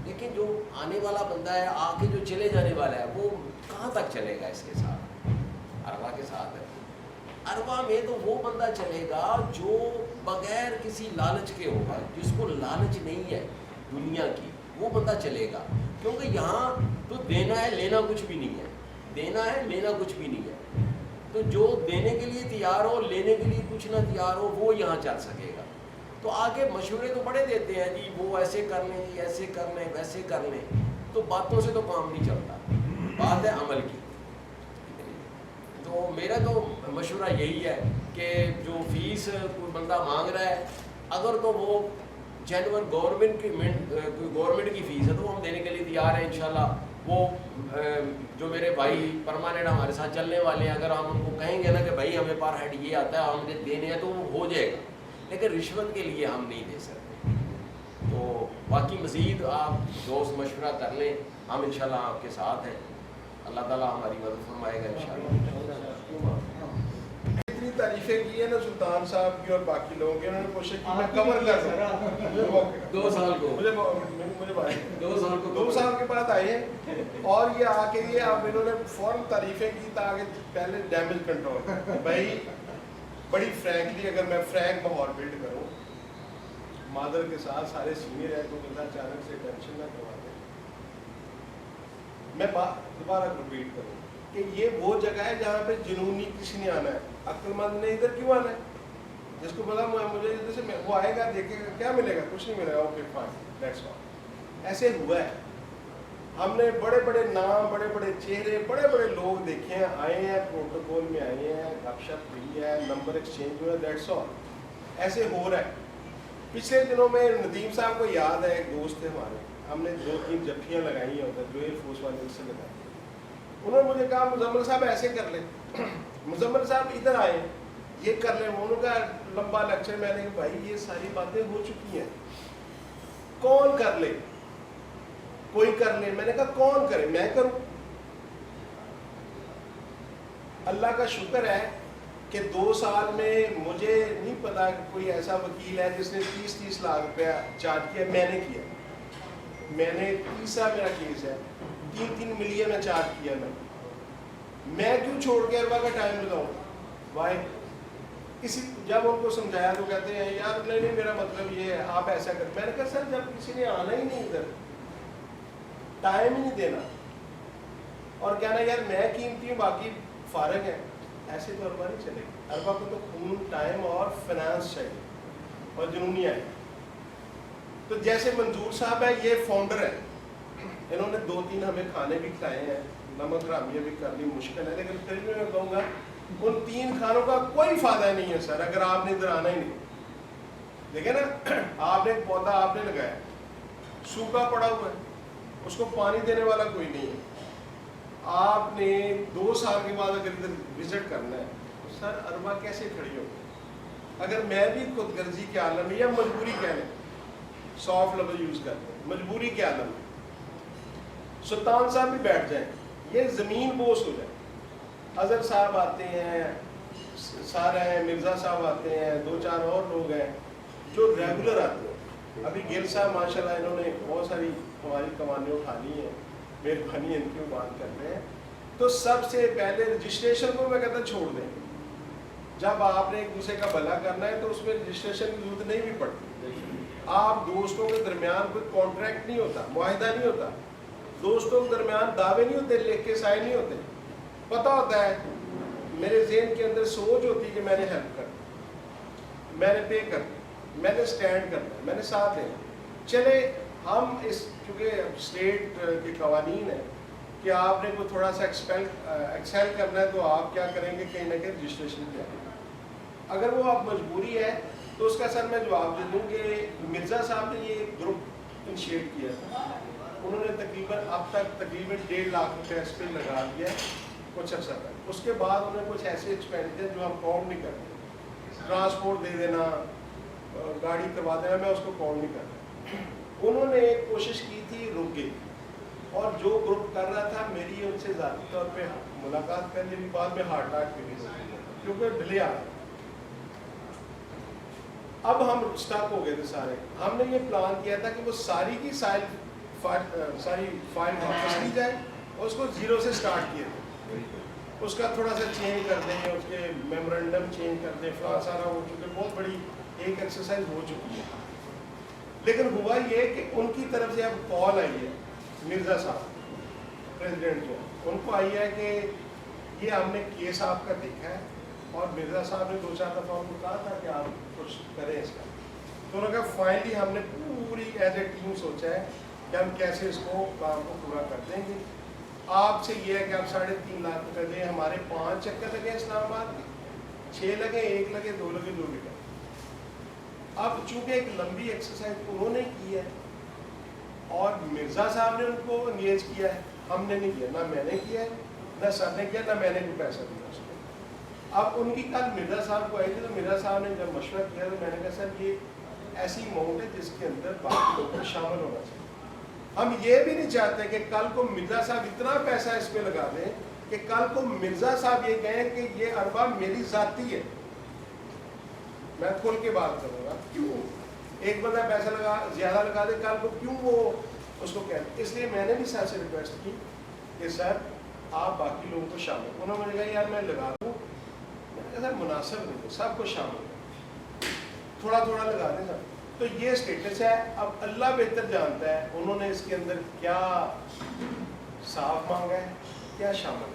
देखिए जो आने वाला बंदा है, आके जो चले जाने वाला है, वो कहाँ तक चलेगा इसके साथ, अरवा के साथ है। अरबा में तो वो बंदा चलेगा जो बगैर किसी लालच के होगा, जिसको लालच नहीं है दुनिया की, वो बंदा चलेगा। क्योंकि यहाँ तो देना है लेना कुछ भी नहीं है, देना है लेना कुछ भी नहीं है। तो जो देने के लिए तैयार हो, लेने के लिए कुछ ना तैयार हो, वो यहाँ चल सकेगा। तो आगे मशवरे तो बड़े देते हैं जी, वो ऐसे कर लें जी, ऐसे कर लें, वैसे कर लें, तो बातों से तो काम नहीं चलता, बात है अमल की। तो मेरा तो मशवरा यही है कि जो फीस कोई बंदा मांग रहा है, अगर तो वो जेन्युइन गवर्नमेंट की फ़ीस है तो हम देने के लिए तैयार हैं इंशाल्लाह। वो जो मेरे भाई परमानेंट हमारे साथ चलने वाले हैं, अगर हम उनको कहेंगे ना कि भाई हमें पर हेड ये आता है, हमें देने हैं, तो वो हो जाएगा, लेकिन रिश्वत के लिए हम नहीं दे सकते। तो बाकी मज़ीद आप दोस्त मशवरा कर लें, हम इंशाल्लाह आपके साथ हैं। अल्लाह ताला हमारी मदद फरमाएगा इंशाल्लाह। इतनी तारीफें की है ना सुल्तान साहब की और बाकी लोगों की, उन्होंने कोशिश की मैं कवर कर दूं। 2 साल को मुझे भाई 2 साल के बाद आए हैं और ये आके ये अब इन्होंने फौरन तारीफें की ताकि पहले डैमेज कंट्रोल। भाई बड़ी फ्रैंकली अगर मैं फ्रैंक माहौल बिल्ड करूँ मादर के साथ, सारे सीनियर है तो बंदा अचानक से टेंशन ना करवा दे। मैं बात दोबारा रिपीट करूँ कि ये वो जगह है जहाँ पे जुनूनी किसी ने आना है, अक्लमंद ने इधर क्यों आना है? जिसको बोला मुझे इधर से वो आएगा देखेगा क्या मिलेगा, कुछ नहीं मिलेगा, ओके फाइन दैट्स ऑल। ऐसे हुआ है, हमने बड़े बड़े नाम, बड़े बड़े चेहरे, बड़े बड़े लोग देखे हैं, आए हैं प्रोटोकॉल में, आए हैं गपशप हुई है, नंबर एक्सचेंज हुआ है, दैट्स ऑल। ऐसे हो रहा है। पिछले दिनों में नदीम साहब को याद है, एक दोस्त थे हमारे, हमने 2-3 जफ्फियाँ लगाई हैं उधर जो एयरफोर्स वाले से लगाई। उन्होंने मुझे कहा मुजम्मिल साहब ऐसे कर ले, मुजम्मिल साहब इधर आए ये कर ले। उन्होंने कहा लंबा लेक्चर, मैंने कहा भाई ये सारी बातें हो चुकी हैं, कौन कर ले, कोई कर ले। मैंने कहा कौन करे, मैं करूं? अल्लाह का शुक्र है कि 2 साल में मुझे नहीं पता कोई ऐसा वकील है जिसने 30-30 लाख रुपया चार्ज किया। मैंने किया, मैंने तीसरा मेरा केस है, 3-3 मिलियन चार्ज किया। मैं क्यों छोड़ के अरबा का टाइम लगाऊं? वाई किसी जब उनको समझाया तो कहते हैं यार नहीं मेरा मतलब ये है, आप ऐसा कर। मैंने कहा सर जब किसी ने आना ही नहीं इधर, टाइम ही नहीं देना और कहना यार मैं कीमती हूँ बाकी फारग है, ऐसे तो अरबा नहीं चलेगी। अरबा को तो खून, टाइम और फाइनेंस चाहिए और जुनूनी है। तो जैसे मंजूर साहब है, ये फाउंडर है, इन्होंने 2-3 हमें खाने भी खिलाए हैं, नमक हरामियाँ भी करनी मुश्किल है, लेकिन फिर भी मैं कहूँगा उन 3 खानों का कोई फायदा नहीं है सर अगर आपने इधर आना ही नहीं। देखे ना, आपने एक पौधा आपने लगाया, सूखा पड़ा हुआ है, उसको पानी देने वाला कोई नहीं है। आपने 2 साल के बाद अगर इधर विजिट करना है तो सर अरबा कैसे खड़ी होगी? अगर मैं भी खुद गर्जी के आलम में या मजबूरी कह लें, सॉफ्ट लफ्ज यूज़ करते हैं, मजबूरी के आलम में सुल्तान साहब भी बैठ जाएं, ये ज़मीन बोस हो जाए। अजहर साहब आते हैं, सारा है, मिर्ज़ा साहब आते हैं, 2-4 और लोग हैं जो रेगुलर आते हैं। अभी गिल साहब माशाल्लाह इन्होंने बहुत सारी हमारी कमानियाँ उठा ली हैं, मेहरबानी इनकी बात कर रहे हैं। तो सबसे पहले रजिस्ट्रेशन को मैं कहता छोड़ दें। जब आपने एक दूसरे का भला करना है तो उसमें रजिस्ट्रेशन की जरूरत नहीं भी पड़ती। आप दोस्तों के दरमियान कोई कॉन्ट्रैक्ट नहीं होता, मुआहिदा नहीं होता, दोस्तों के दरमियान दावे नहीं होते, लिख के साइन नहीं होते। पता होता है, मेरे ज़हन के अंदर सोच होती है कि मैंने हेल्प करना, मैंने पे करना, मैंने स्टैंड करना, मैंने साथ देना। चले हम इस चूँकि स्टेट के कवानीन है कि आपने को थोड़ा सा एक्सेल करना है तो आप क्या करेंगे, कहीं ना कहीं रजिस्ट्रेशन किया। अगर वो आप मजबूरी है तो उसका सर मैं जवाब दे दूँ कि मिर्ज़ा साहब ने ये ग्रुप इनिशिएट किया था, उन्होंने तकरीबन अब तक तकरीबन 1.5 लाख रुपये इस पर लगा दिया कुछ अर्सा तक। उसके बाद उन्होंने कुछ ऐसे एक्सपेंडिचर जो हम काउंट नहीं करते, ट्रांसपोर्ट दे देना, गाड़ी करवा देना, मैं उसको काउंट नहीं करता। उन्होंने एक कोशिश की थी, रुक गई, और जो ग्रुप कर रहा था मेरी उनसे ज़ाती तौर पे मुलाकात कर ली, बाद में हार्ट अटैक भी नहीं क्योंकि डिले आ रहा। अब हम स्टक हो गए थे सारे। हमने ये प्लान किया था कि वो सारी की सारी फाइल वापस ली जाए और उसको 0 से स्टार्ट किया था। اس کا تھوڑا سا چینج کر دیں, اس کے میمورنڈم چینج کر دیں, فلاں سارا ہو چکے, بہت بڑی ایک ایکسرسائز ہو چکی ہے. لیکن ہوا یہ کہ ان کی طرف سے اب کال آئی ہے مرزا صاحب پریزیڈنٹ کو, ان کو آئی ہے کہ یہ ہم نے کیس آپ کا دیکھا ہے اور مرزا صاحب نے 2-4 دفعہ ان کو کہا تھا کہ آپ کچھ کریں اس کا. تو انہوں نے کہا فائنلی ہم نے پوری ایز اے ٹیم سوچا ہے کہ ہم کیسے اس کو کام کو پورا کر دیں گے. آپ سے یہ ہے کہ آپ 3.5 لاکھ روپے دیں. ہمارے 5 چکر لگے اسلام آباد کے, 6 لگے, 1 لگے, 2 لگے, 2 لگے. اب چونکہ ایک لمبی ایکسرسائز انہوں نے کی ہے اور مرزا صاحب نے ان کو انگیج کیا ہے, ہم نے نہیں کیا, نہ میں نے کیا ہے, نہ سر نے کیا, نہ میں نے کوئی پیسہ دیا اس کو. اب ان کی کل مرزا صاحب کو آئی تھی, تو مرزا صاحب نے جب مشورہ کیا تو میں نے کہا سر یہ ایسی اماؤنٹ ہے جس کے اندر باقی لوگوں کو شامل ہونا چاہیے. ہم یہ بھی نہیں چاہتے کہ کل کو مرزا صاحب اتنا پیسہ اس پہ لگا دیں کہ کل کو مرزا صاحب یہ کہیں کہ یہ اربا میری ذاتی ہے. میں کھل کے بات کروں گا, کیوں ایک بندہ پیسہ زیادہ لگا دے, کل کو کیوں وہ اس کو کہتے. اس لیے میں نے بھی سر سے ریکویسٹ کی کہ سر آپ باقی لوگوں کو شامل. انہوں نے مجھے کہا یار میں لگا دوں. میں نے کہا سر مناسب نہیں ہے, سب کو شامل تھوڑا تھوڑا لگا دیں سر. تو یہ اسٹیٹس ہے. اب اللہ بہتر جانتا ہے انہوں نے اس کے اندر کیا صاف مانگا ہے, کیا شامل.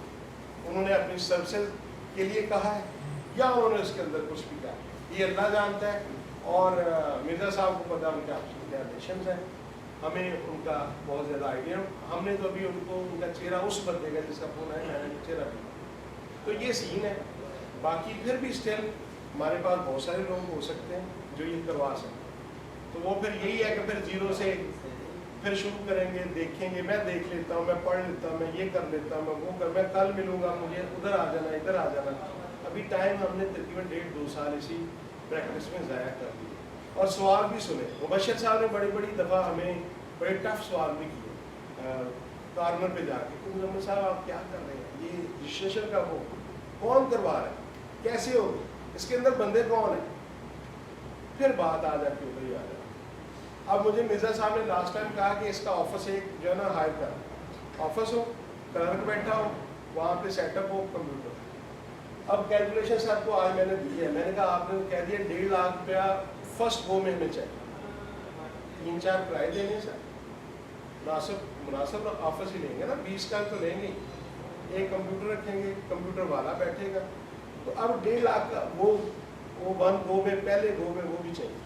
انہوں نے اپنی سروسز کے لیے کہا ہے یا انہوں نے اس کے اندر کچھ بھی کہا, یہ اللہ جانتا ہے. اور مرزا صاحب کو پتا ان کے کیا ریلیشنز ہیں, ہمیں ان کا بہت زیادہ آئیڈیا. ہم نے تو ابھی ان کو ان کا چہرہ اس بندے کا جس کا فون ہے میں نے چہرہ بھی. تو یہ سین ہے. باقی پھر بھی اسٹل ہمارے پاس بہت سارے لوگ ہو سکتے ہیں جو یہ کروا سکتے ہیں. تو وہ پھر یہی ہے کہ پھر زیرو سے پھر شروع کریں گے, دیکھیں گے, میں دیکھ لیتا ہوں, میں پڑھ لیتا ہوں, میں یہ کر لیتا ہوں, میں وہ کر, میں کل ملوں گا, مجھے ادھر آ جانا, ادھر آ جانا. ابھی ٹائم ہم نے تقریباً 1.5-2 سال اسی پریکٹس میں ضائع کر دی. اور سوال بھی سنے. مبشر صاحب نے بڑی بڑی دفعہ ہمیں بڑے ٹف سوال بھی کیے کارنر پہ جا کے, کہ مزمل صاحب آپ کیا کر رہے ہیں, یہ رجسٹریشن کا وہ کون کروا رہا ہے, کیسے ہوگی, اس کے اندر بندے کون ہیں. پھر بات آ جاتی ہے, ادھر ہی آ جاتی. اب مجھے مرزا صاحب نے لاسٹ ٹائم کہا کہ اس کا آفس ایک جو ہے نا ہائر کر, آفس ہو, کلرک بیٹھا ہو, وہاں پہ سیٹ اپ ہو کمپیوٹر. اب کیلکولیشن سر کو آج میں نے دی ہے. میں نے کہا آپ نے کہہ دیا 1.5 لاکھ روپیہ فرسٹ گو میں ہمیں چاہیے, 3-4 کرائے دینے سر, مناسب آفس ہی لیں گے نا, 20 کا تو لیں گے, ایک کمپیوٹر رکھیں گے, کمپیوٹر والا بیٹھے گا. تو اب 1.5 لاکھ کا وہ 1 گو میں, پہلے گو میں وہ بھی چاہیے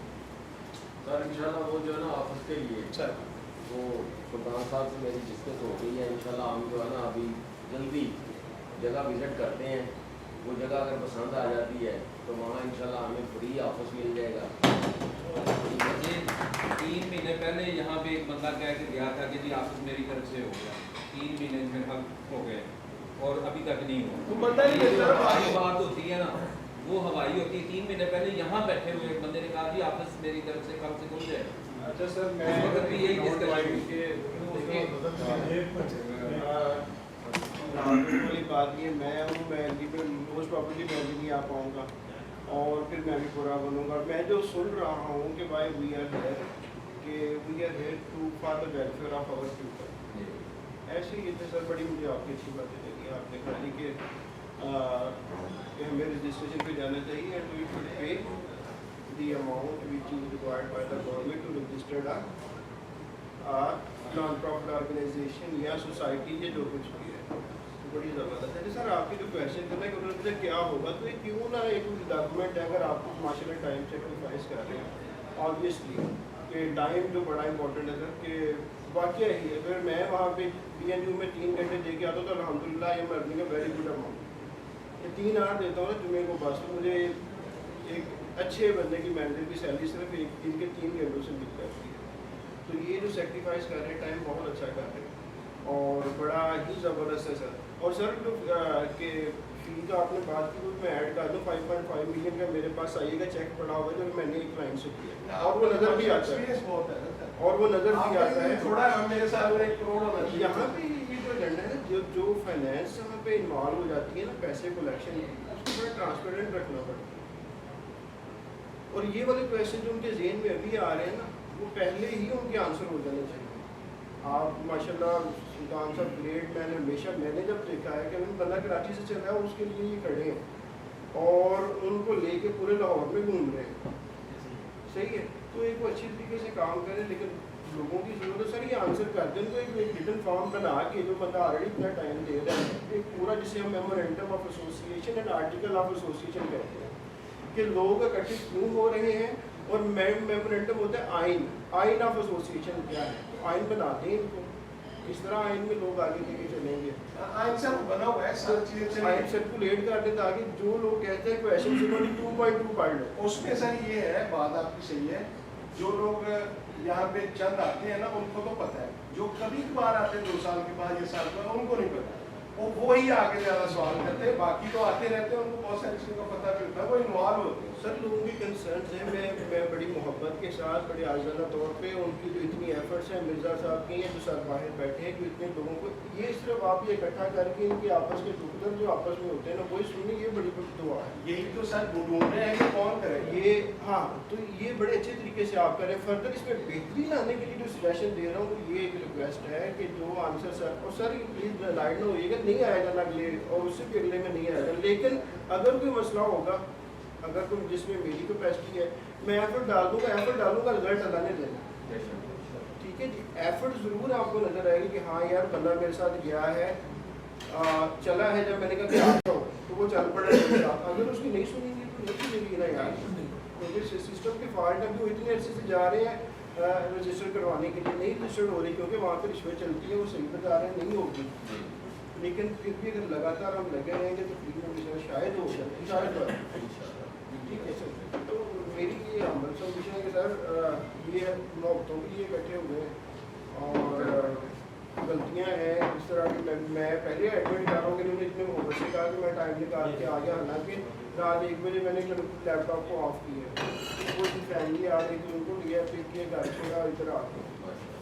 سر. انشاءاللہ وہ جو ہے نا آفس کے لیے سر, وہ سلطان صاحب سے میری ڈسکس ہو گئی ہے. انشاءاللہ ہم جو ہے نا ابھی جلدی جگہ وزٹ کرتے ہیں. وہ جگہ اگر پسند آ جاتی ہے تو وہاں انشاءاللہ ہمیں فری آفس مل جائے گا. 3 مہینے پہلے یہاں پہ ایک بندہ کہہ کے گیا تھا کہ جی آفس میری طرف سے ہو گیا. 3 مہینے میں حق ہو گئے اور ابھی تک نہیں ہوا. تو بندہ ہی ملتا ہوائی بات ہوتی ہے نا, وہ ہوائی ہوتی ہے. 3 مہینے پہلے یہاں بیٹھے ہوئے ایک بندے نے کہا جی آفس میری طرف سے کم سے کم جائے. اچھا سر, اس وقت بھی یہی ڈسکشن والی بات یہ میں ہوں, میں موسٹ پراپرلی میں بھی نہیں آ پاؤں گا اور پھر میں بھی برا بنوں گا. میں جو سن رہا ہوں کہ بھائی we are here to for the welfare of our people. ایسے ہی تھے سر, بڑی مجھے آپ کی اچھی باتیں لگی. آپ نے کہا کہ ہمیں رجسٹریشن پہ جانا چاہیے and we should pay the amount which is required by the government to registered non profit organisation یا سوسائٹی یا جو کچھ بھی ہے. بڑی زبردست ہے سر. آپ کی جو کویشچن کرنا ہے کہ انہوں نے کیا ہوگا, تو یہ کیوں نہ ایک ڈاکومنٹ ہے. اگر آپ کو ماشاء اللہ ٹائم سیکریفائس کر رہے ہیں آبویسلی, کہ ٹائم جو بڑا امپورٹنٹ ہے سر, کہ واقعہ ہی اگر میں وہاں پہ PNU میں 3 گھنٹے دے کے آتا ہوں تو الحمدللہ یہ مرننگ ہے ویری گڈ اماؤنٹ. یہ 3 آور دیتا ہوں نا جمعے کو, بس مجھے ایک اچھے بندے کی مینیجر کی سیلری صرف ایک دن کے 3 گھنٹوں سے مل جاتی ہے. تو یہ جو سیکریفائس کر رہے ہیں ٹائم بہت اچھا کر رہے ہیں اور بڑا ہی زبردست ہے سر. اور سر جو کہ فی کا آپ نے بات کی تو میں ایڈ کر دوں 5.5 ملین کا میرے پاس آئیے گا, چیک پڑا ہوگا جو میں نے ایک کلائنٹ سے کیا, اور وہ نظر بھی آتا ہے, اور وہ نظر بھی آتا ہے تھوڑا میرے ساتھ 1 کروڑ ہونا چاہیے. یہاں پہ یہ جو ایجنڈا ہے نا, جو فائنینس یہاں پہ انوالو ہو جاتی ہے نا, پیسے کلیکشن, اس کو بڑا ٹرانسپیرنٹ رکھنا پڑتا ہے. اور یہ والے کویشچن جو ان کے ذہن میں ابھی آ رہے ہیں نا, وہ پہلے ہی ان کے آنسر ہو جانے چاہیے. آپ ماشاء اللہ सुल्तान साहब ग्रेट मैन हमेशा मैंने जब देखा है कि बंदा कराची से चल रहा है उसके लिए ये खड़े हैं और उनको लेके पूरे लाहौर में घूम रहे हैं, सही है। तो एक वो अच्छी तरीके से काम करें, लेकिन लोगों की ज़रूरत है सर ये आंसर कर दें, तो एक रिटन फॉर्म बना के जो बंदा ऑलरेडी इतना टाइम दे रहा है, एक पूरा जिसे हम memorandum of association and article of association कहते हैं कि लोग इकट्ठे क्यों हो रहे हैं, और मेमोरेंडम होता है आइन, आइन ऑफ एसोसिएशन क्या है, तो आइन बना दें इनको, इस तरह आइन में लोग आगे लेके चलेंगे। आइन से बना हुआ है सारी चीजें, आइन सर्कुलेट कर दे ताकि जो लोग कहते हैं क्वेश्चन सिर्फ 2.2 पढ़ लो। उसमें सर ये है, बात आपकी सही है, जो लोग यहाँ पे चंद आते हैं ना उनको तो पता है, जो कभी कभार आते हैं 2 साल के बाद या साल के बाद उनको नहीं पता, वो ही आगे ज़्यादा सवाल करते हैं, बाकी तो आते रहते हैं, उनको बहुत सारी चीज़ों का पता भी होता है, वो इन्वॉल्व होते हैं। सर लोगों की कंसर्न है, मैं बड़ी मोहब्बत के साथ बड़े आज़ादा तौर पे उनकी जो इतनी एफर्ट्स हैं मिर्ज़ा साहब की हैं जो सर बाहर बैठे हैं, जो इतने लोगों को ये सिर्फ आप ये इकट्ठा करके इनके आपस के दुख दर्द जो आपस में होते हैं ना वही सुनने, ये बड़ी बड़ी दुआ है। यही तो सर ढूंढ रहे हैं कि कौन करे ये, हाँ तो ये बड़े अच्छे तरीके से आप करें। फर्दर इसमें बेहतरी लाने के लिए जो सजेशन दे रहा हूँ ये एक रिक्वेस्ट है कि जो आंसर सर, और सर प्लीज़ लाइट ना होइएगा, नहीं आएगा ना अगले और उससे भी अगले में नहीं आएगा, लेकिन अगर कोई मसला होगा, अगर कोई जिसमें मेरी कैपेसिटी है मैं एफर्ट डालूंगा, रिजल्ट अल्लाह ने देना, ठीक है जी। एफर्ट ज़रूर आपको नज़र आएगी कि हाँ यार बंदा मेरे साथ गया है, चला है, जब मैंने कहा कि आप जाओ तो वो चल पड़ा है, अगर उसकी नहीं सुनेंगी तो नहीं सुनेगी ना यार, क्योंकि सिस्टम के फॉल्ट है, वो इतने अर्से से जा रहे हैं रजिस्टर करवाने के लिए, नहीं रजिस्टर्ड हो रही क्योंकि वहाँ पर रिश्वत चलती है, वो सही बता रहे हैं नहीं होगी, लेकिन फिर भी अगर लगातार हम लगे रहेंगे तो फ्री में शायद हो शायद, ठीक है सर। तो मेरी ये हमल सबमिशन है कि सर ये नौबतों के लिए इकट्ठे हुए हैं और गलतियाँ हैं इस तरह की, मैं पहले एडमिट कर रहा हूँ कि उन्होंने इतने मोहब्बत से कहा कि मैं टाइम निकाल के आ गया, हालांकि रात 1 बजे मैंने लैपटॉप को ऑफ किया, वो फैमिली आ रही थी उनको लिया, फिर किया घर छोड़ा, इधर आ गया।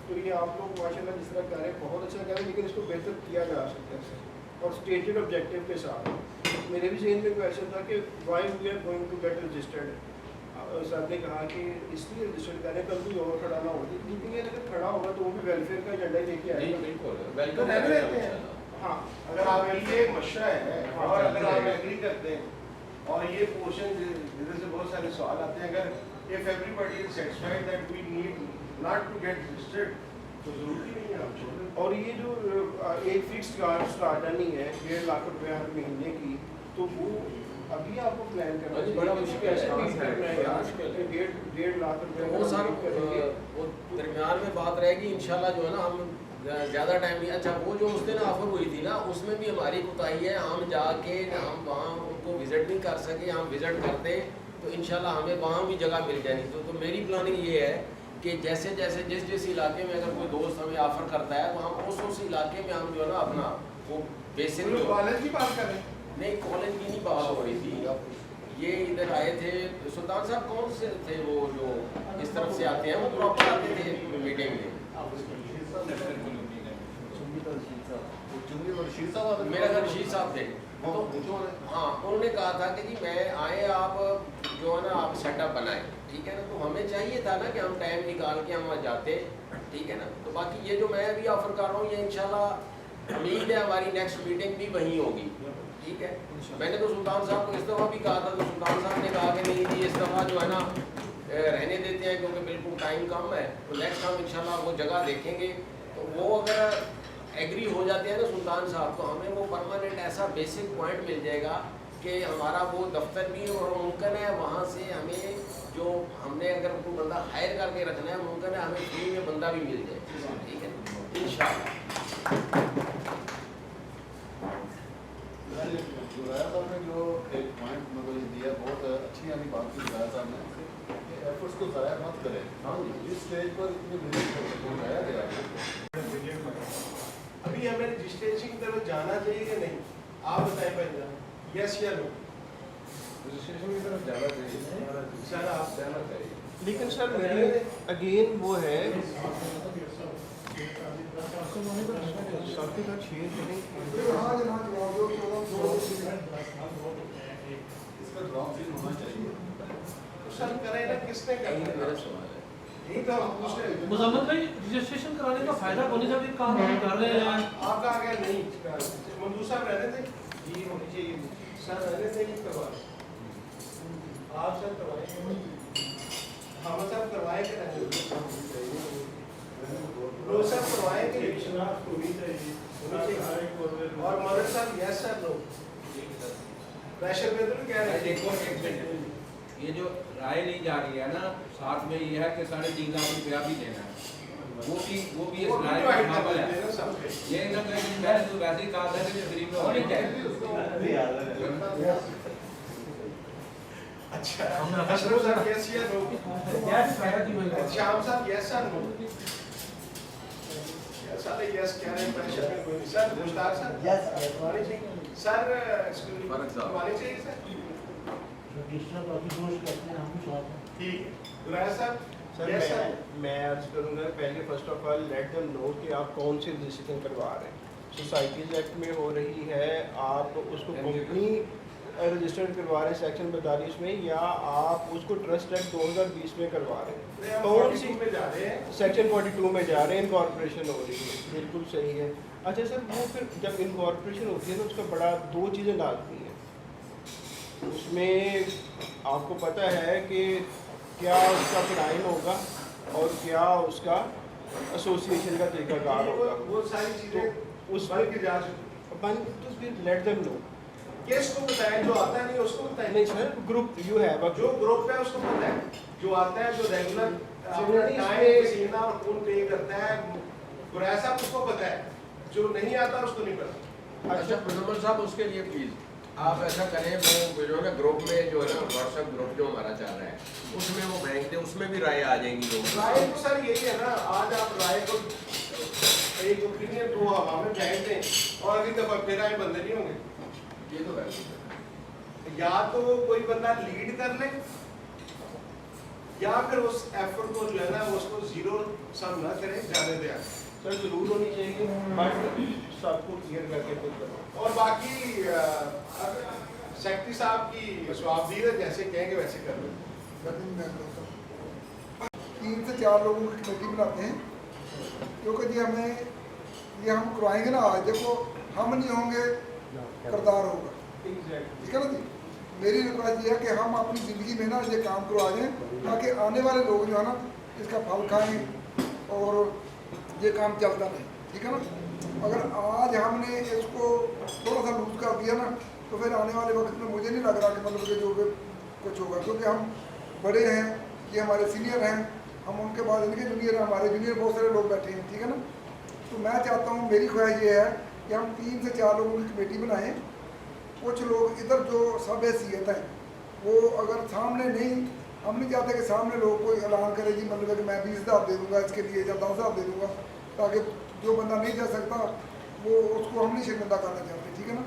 तो ये आप लोग माशाल्लाह जिस तरह कह रहे हैं बहुत अच्छा कह रहे हैं, लेकिन इसको बेहतर किया जा सकता है सर, और स्टेटेड ऑब्जेक्टिव के साथ। मेरे भी जहन में क्वेश्चन था कि why we are going to get registered, sir ने कहा कि इसलिए रजिस्टर्ड करें, कल कोई और खड़ा ना हो, लेकिन ये अगर खड़ा होगा तो वो भी वेलफेयर का एजेंडा लेके आएगा, बिल्कुल रहते हैं। हाँ अगर आप ये मशरा है और अगर आप एग्री करते हैं और ये पोर्शन जिधर से बहुत सारे सवाल आते हैं, अगर if everybody is satisfied that we need not to get registered तो जरूरी नहीं है आप छोड़ दें। और ये जो एक फिक्स्ड स्टार्ट नहीं है 1.5 लाख रुपया हर महीने की, तो वो अभी आपको प्लान करना चाहिए, बड़ा मुश्किल है, 1.5 लाख रुपया वो सर वो दरमियान में बात रहेगी इंशाल्लाह, जो है ना हम ज़्यादा टाइम नहीं। अच्छा वो जो उस दिन ऑफर हुई थी ना उसमें भी हमारी कोताही है, हम जाके हम वहाँ उनको विज़िट नहीं कर सके, हम विज़िट करते तो इंशाल्लाह हमें वहाँ भी जगह मिल जानी। तो मेरी प्लानिंग ये है कि जैसे जैसे जिस इलाके में अगर कोई दोस्त हमें ऑफ़र करता है तो हम उस इलाके में हम जो है ना अपना वो बेसिक कॉलेज की बात करें, नहीं कॉलेज की नहीं बात हो रही थी, ये इधर आए थे सुल्तान साहब, कौन से थे वो जो इस तरफ से आते हैं, वो प्रॉपर आते थे मीटिंग में, मेरा घर रशीद साहब थे। तो हाँ उन्होंने कहा था कि जी मैं आए आप जो है ना आप सेटअप बनाए, ठीक है ना, तो हमें चाहिए था ना कि हम टाइम निकाल के हम वहाँ जाते, ठीक है ना। तो बाकी ये जो मैं अभी ऑफर कर रहा हूँ ये इंशाल्लाह उम्मीद है हमारी नेक्स्ट मीटिंग भी वहीं होगी, ठीक है। मैंने तो सुल्तान साहब को इस दफ़ा भी कहा था, तो सुल्तान साहब ने कहा कि नहीं जी इस दफ़ा जो है ना रहने देते हैं क्योंकि बिल्कुल टाइम कम है, तो नेक्स्ट हम इंशाल्लाह वो जगह देखेंगे। तो वो अगर एग्री हो जाते हैं ना सुल्तान साहब, तो हमें वो परमानेंट ऐसा बेसिक पॉइंट मिल जाएगा कि हमारा वो दफ्तर भी और मुमकिन है वहाँ से हमें जो हमने अगर कोई बंदा हायर करके रखना है मुमकिन है हमें फ्री में बंदा भी मिल जाए, ठीक है इंशाल्लाह। जुराया साहब ने जो एक पॉइंट मुझे दिया बहुत अच्छी वाली बात की, जुराया साहब ने कि एफर्ट्स को ज़ाया मत करें, जिस स्टेज पर इतनी मेहनत पहुँचाया गया अभी हमें रजिस्ट्रेशन की तरफ जाना चाहिए या नहीं, आप बताएं पहले, यस या नो? रजिस्ट्रेशन की तरफ जाना चाहिए सर आप जाना चाहिए, लेकिन सर मेरे अगेन वो है सर करें ना, किसने करना है? मेरा सवाल है नहीं तो हम पूछ रहे हैं मुजम्मल भाई रजिस्ट्रेशन कराने का फायदा होने का भी काम हम कर रहे हैं। आप कहा गया नहीं मंजूर साहब रहने थे जी होनी चाहिए सर रहने थे नहीं करवा आप सर करवाए हम सब करवाए के रहने लो सब करवाए के शनाख्त होनी चाहिए और मदर साहब यस सर नो प्रेशर में तो कह रहे हैं देखो एक मिनट, ये जो राय ली जा रही है ना, साथ में ये है कि 3.5 लाख रुपया भी देना है, वो भी इस राय का शामिल है। ये ना कहें कि मैंने तो वैसे ही कहा था कि गरीब लोग नहीं चाहिए। अच्छा अशरफ साहब यस या नो श्याम साहब यस या नो सारे यस कह रहे हैं प्रेशर में कोई सर मुश्ताक सर यस वाली चाहिए सर वाली चाहिए सर सर मैं अर्ज करूँगा पहले first of all let them know कि आप कौन सी रजिस्ट्रेशन करवा रहे हैं। सोसाइटीज़ एक्ट में हो रही है, आप उसको कंपनी रजिस्टर्ड करवा रहे हैं सेक्शन 42 में, या आप उसको ट्रस्ट एक्ट 2020 में करवा रहे हैं। कौन सी में जा रहे हैं सेक्शन 42 में जा रहे हैं, इनकॉर्पोरेशन हो रही है, बिल्कुल सही है। अच्छा सर, वो फिर जब इनकॉर्पोरेशन होती है तो उसका बड़ा 2 चीज़ें लागती हैं उसमें। आपको पता है कि क्या उसका क्राइम होगा और क्या उसका एसोसिएशन का तरीकाकार होगा, वो सारी चीजें उस बन के जा तो फिर लेट देम नो। किसको बताएं, जो आता नहीं उसको बताएं। नहीं sir, group you have a जो ग्रुप है उसको पता है, जो आता है जो रेगुलर टाइम पसीना और खून पे करता है गुरैसा उसको पता है, जो नहीं आता उसको नहीं पता। अच्छा मुजम्मल साहब, उसके लिए प्लीज आप ऐसा करें, वो जो है ना ग्रुप में जो है ना व्हाट्सएप ग्रुप जो हमारा चल रहा है उसमें वो भेज दें, उसमें भी राय आ जाएंगी लोग। राय तो सर यही है ना, आज आप राय को एक ओपिनियन को हवा में फेंक दें और अगली दफा फिर आए बंदे नहीं होंगे। ये तो है, या तो कोई बंदा लीड कर ले या फिर उस एफर्ट को जो है ना उसको जीरो सम ना करे, जाने दे। सर जरूर होनी चाहिए, बट सबको क्लियर करके फिर करो। और बाकी सेक्रेटरी साहब की स्वाबदीद है, जैसे कहेंगे वैसे कर लो। 3 से 4 लोगों की कमेटी बनाते हैं, क्योंकि जी हमें ये हम करवाएंगे ना, आज देखो हम नहीं होंगे करदार होगा, ठीक है ना जी। मेरी रिक्वेस्ट ये है कि हम अपनी ज़िंदगी में ना ये काम करवा दें ताकि आने वाले लोग जो है ना इसका फल खाएं और ये काम चलता रहे, ठीक है ना। अगर आज हमने इसको थोड़ा सा लूज कर दिया ना तो फिर आने वाले वक्त में मुझे नहीं लग रहा कि मतलब कि जो भी कुछ होगा, क्योंकि हम बड़े हैं, ये हमारे सीनियर हैं, हम उनके बाद इनके जूनियर हैं, हमारे जूनियर बहुत सारे लोग बैठे हैं, ठीक है ना। तो मैं चाहता हूँ, मेरी ख्वाहिश ये है कि हम 3 से 4 लोगों की कमेटी बनाएं। कुछ लोग इधर जो सब हैसियत हैं वो अगर सामने नहीं, हम नहीं चाहते कि सामने लोग कोई ऐलान करे जी मतलब कि मैं 20,000 दे दूँगा इसके लिए या 10,000 दे दूँगा, ताकि जो बंदा नहीं दे सकता वो उसको हम नहीं शर्मिंदा करना चाहते, ठीक है ना।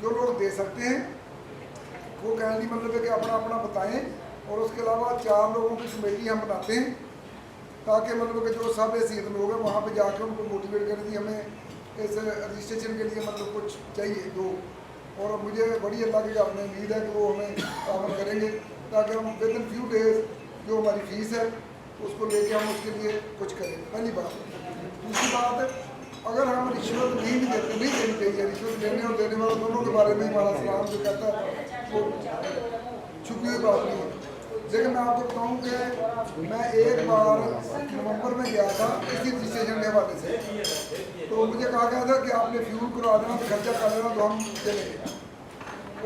जो लोग दे सकते हैं वो कहने की मतलब है कि अपना अपना बताएं, और उसके अलावा 4 लोगों की कमेटी हम बनाते हैं ताकि मतलब कि जो सब हैसियत लोग हैं वहाँ पे जाकर उनको मोटिवेट करें कि हमें इस रजिस्ट्रेशन के लिए मतलब कुछ चाहिए दो, और मुझे बड़ी अल्लाह की आपने उम्मीद है कि वो हमें काम करेंगे ताकि हम विद इन फ्यू डेज जो हमारी फीस है उसको लेके हम उसके लिए कुछ करें। पहली बात। दूसरी बात, अगर हम रिश्वत नहीं भी देते, नहीं देनी चाहिए, रिश्वत लेने और देने वाले दोनों के बारे में हमारा सलाम जो कहता है वो छुपी हुई बात नहीं होती। लेकिन मैं आपको बताऊँ कि मैं एक बार नवंबर में गया था इसी रजिस्ट्रेशन के हवाले से, तो मुझे कहा गया था कि आपने फ्यूल करवा देना तो खर्चा कर देना तो हम चलेंगे।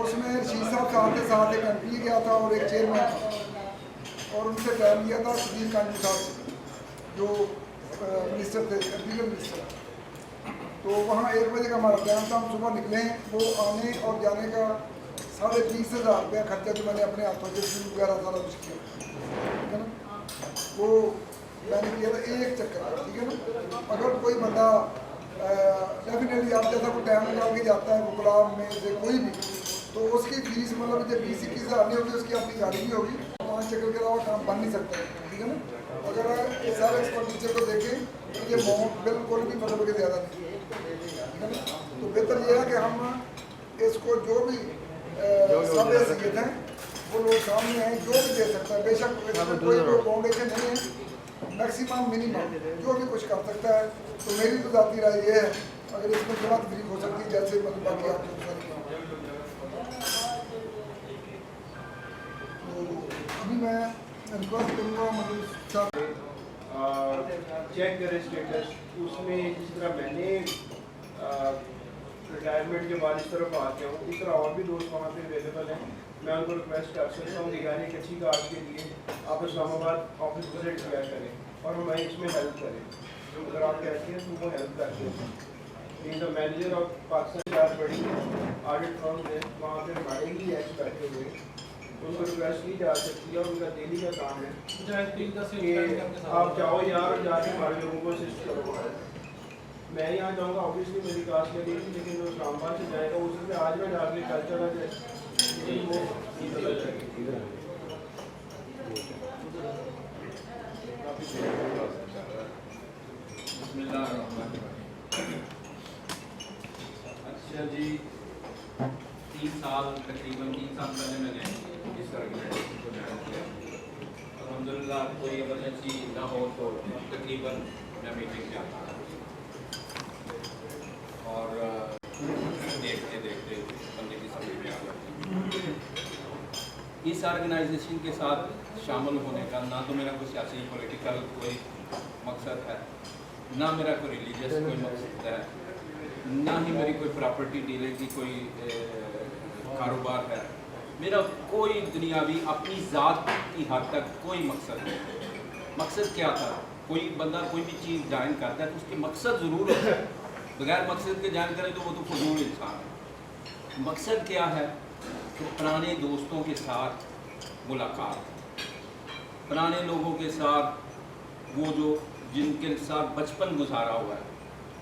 उसमें शीर साहब के साथ एक एमपी गया था और एक चेयरमैन था, और उनसे टाइम लिया था सुधीर कांजी साहब से जो मिनिस्टर थे, एग्रीकल्चर मिनिस्टर। तो वहाँ 1 बजे का हमारा टाइम था, हम सुबह निकले। वो आने और जाने का 20,500 रुपया खर्चा जो मैंने अपने हाथों से फ्यूल वगैरह सारा कुछ किया, ठीक है ना। वो मैंने किया था 1 चक्कर, ठीक है ना। अगर कोई बंदा डेफिनेटली आप जैसा कोई टाइम निकाल के जाता है गुलाब में से कोई भी, तो उसकी फीस मतलब जब 20-21 हज़ार नहीं होगी, उसकी अपनी गाड़ी नहीं होगी, 5 चक्कर के अलावा काम बन नहीं सकता है, ठीक है ना। अगर इस सारे एक्सपेंडिचर को देखें तो ये अमाउंट बिल्कुल भी मतलब कि ज़्यादा नहीं है, ठीक है ना। तो बेहतर ये है कि हम इसको जो भी सब हैसियत हैं वो लोग सामने आए, जो भी दे सकता है। बेशक कोई फाउंडेशन नहीं है, मैक्सिमम मिनिमम जो भी कुछ कर सकता है। तो मेरी तो ज़ाती राय ये है, अगर इसमें जमात फ्री हो सकती है जैसे मतलब बाकी आप लोग सारी तो अभी मैं रिक्वेस्ट करूँगा मतलब चेक करें स्टेटस उसमें, जिस तरह मैंने रिटायरमेंट के बाद इस तरफ आ गया हूँ, इस तरह और भी दोस्त वहाँ पे अवेलेबल हैं। मैं उनको रिक्वेस्ट कर सकता हूँ कि यानी एक अच्छी कार्ड के लिए आप इस्लामाबाद ऑफिस विजिट किया करें और हमें इसमें हेल्प करें। अगर आप कहते हैं तो वो हेल्प करते हैं। In the manager of Pakistan चार बड़ी ऑडिट फर्म है, वहाँ पे हमारे ही एक्स बैठे हुए, उनको रिक्वेस्ट की जा सकती है और उनका डेली का काम है कि आप जाओ यहाँ और जाके हमारे लोगों को असिस्ट करो। मैं यहाँ जाऊँगा, ऑब्वियसली मेरी कास्ट लगेगी, लेकिन जो इस्लामाबाद से जाएगा उसमें आज मैं जाके कल चला जाए, लेकिन वो नहीं पता चलेगी। अच्छा जी, 3 साल तकरीबन 3 साल पहले मैंने इस ऑर्गेनाइजेशन को ज्वाइन किया। अल्हम्दुलिल्लाह कोई इमरजेंसी ना हो तो तकरीबन मैं मीटिंग में आता और देखते देखते बंदे की समझ में आ जाती। इस ऑर्गेनाइजेशन के साथ शामिल होने का ना तो मेरा कोई सियासी पॉलिटिकल कोई मकसद है, ना मेरा कोई रिलीजियस कोई मकसद है, ना ही मेरी कोई प्रॉपर्टी डीलिंग की कोई कारोबार है। मेरा कोई दुनियावी अपनी ज़ात की हद तक कोई मकसद नहीं। मकसद क्या था? कोई बंदा कोई भी चीज़ ज्वाइन करता है तो उसके मकसद ज़रूर होता है। बगैर मकसद के ज्वाइन करे तो वो तो फजूल इंसान है। मकसद क्या है कि पुराने दोस्तों के साथ मुलाकात, पुराने लोगों के साथ वो जो जिनके साथ बचपन गुजारा हुआ है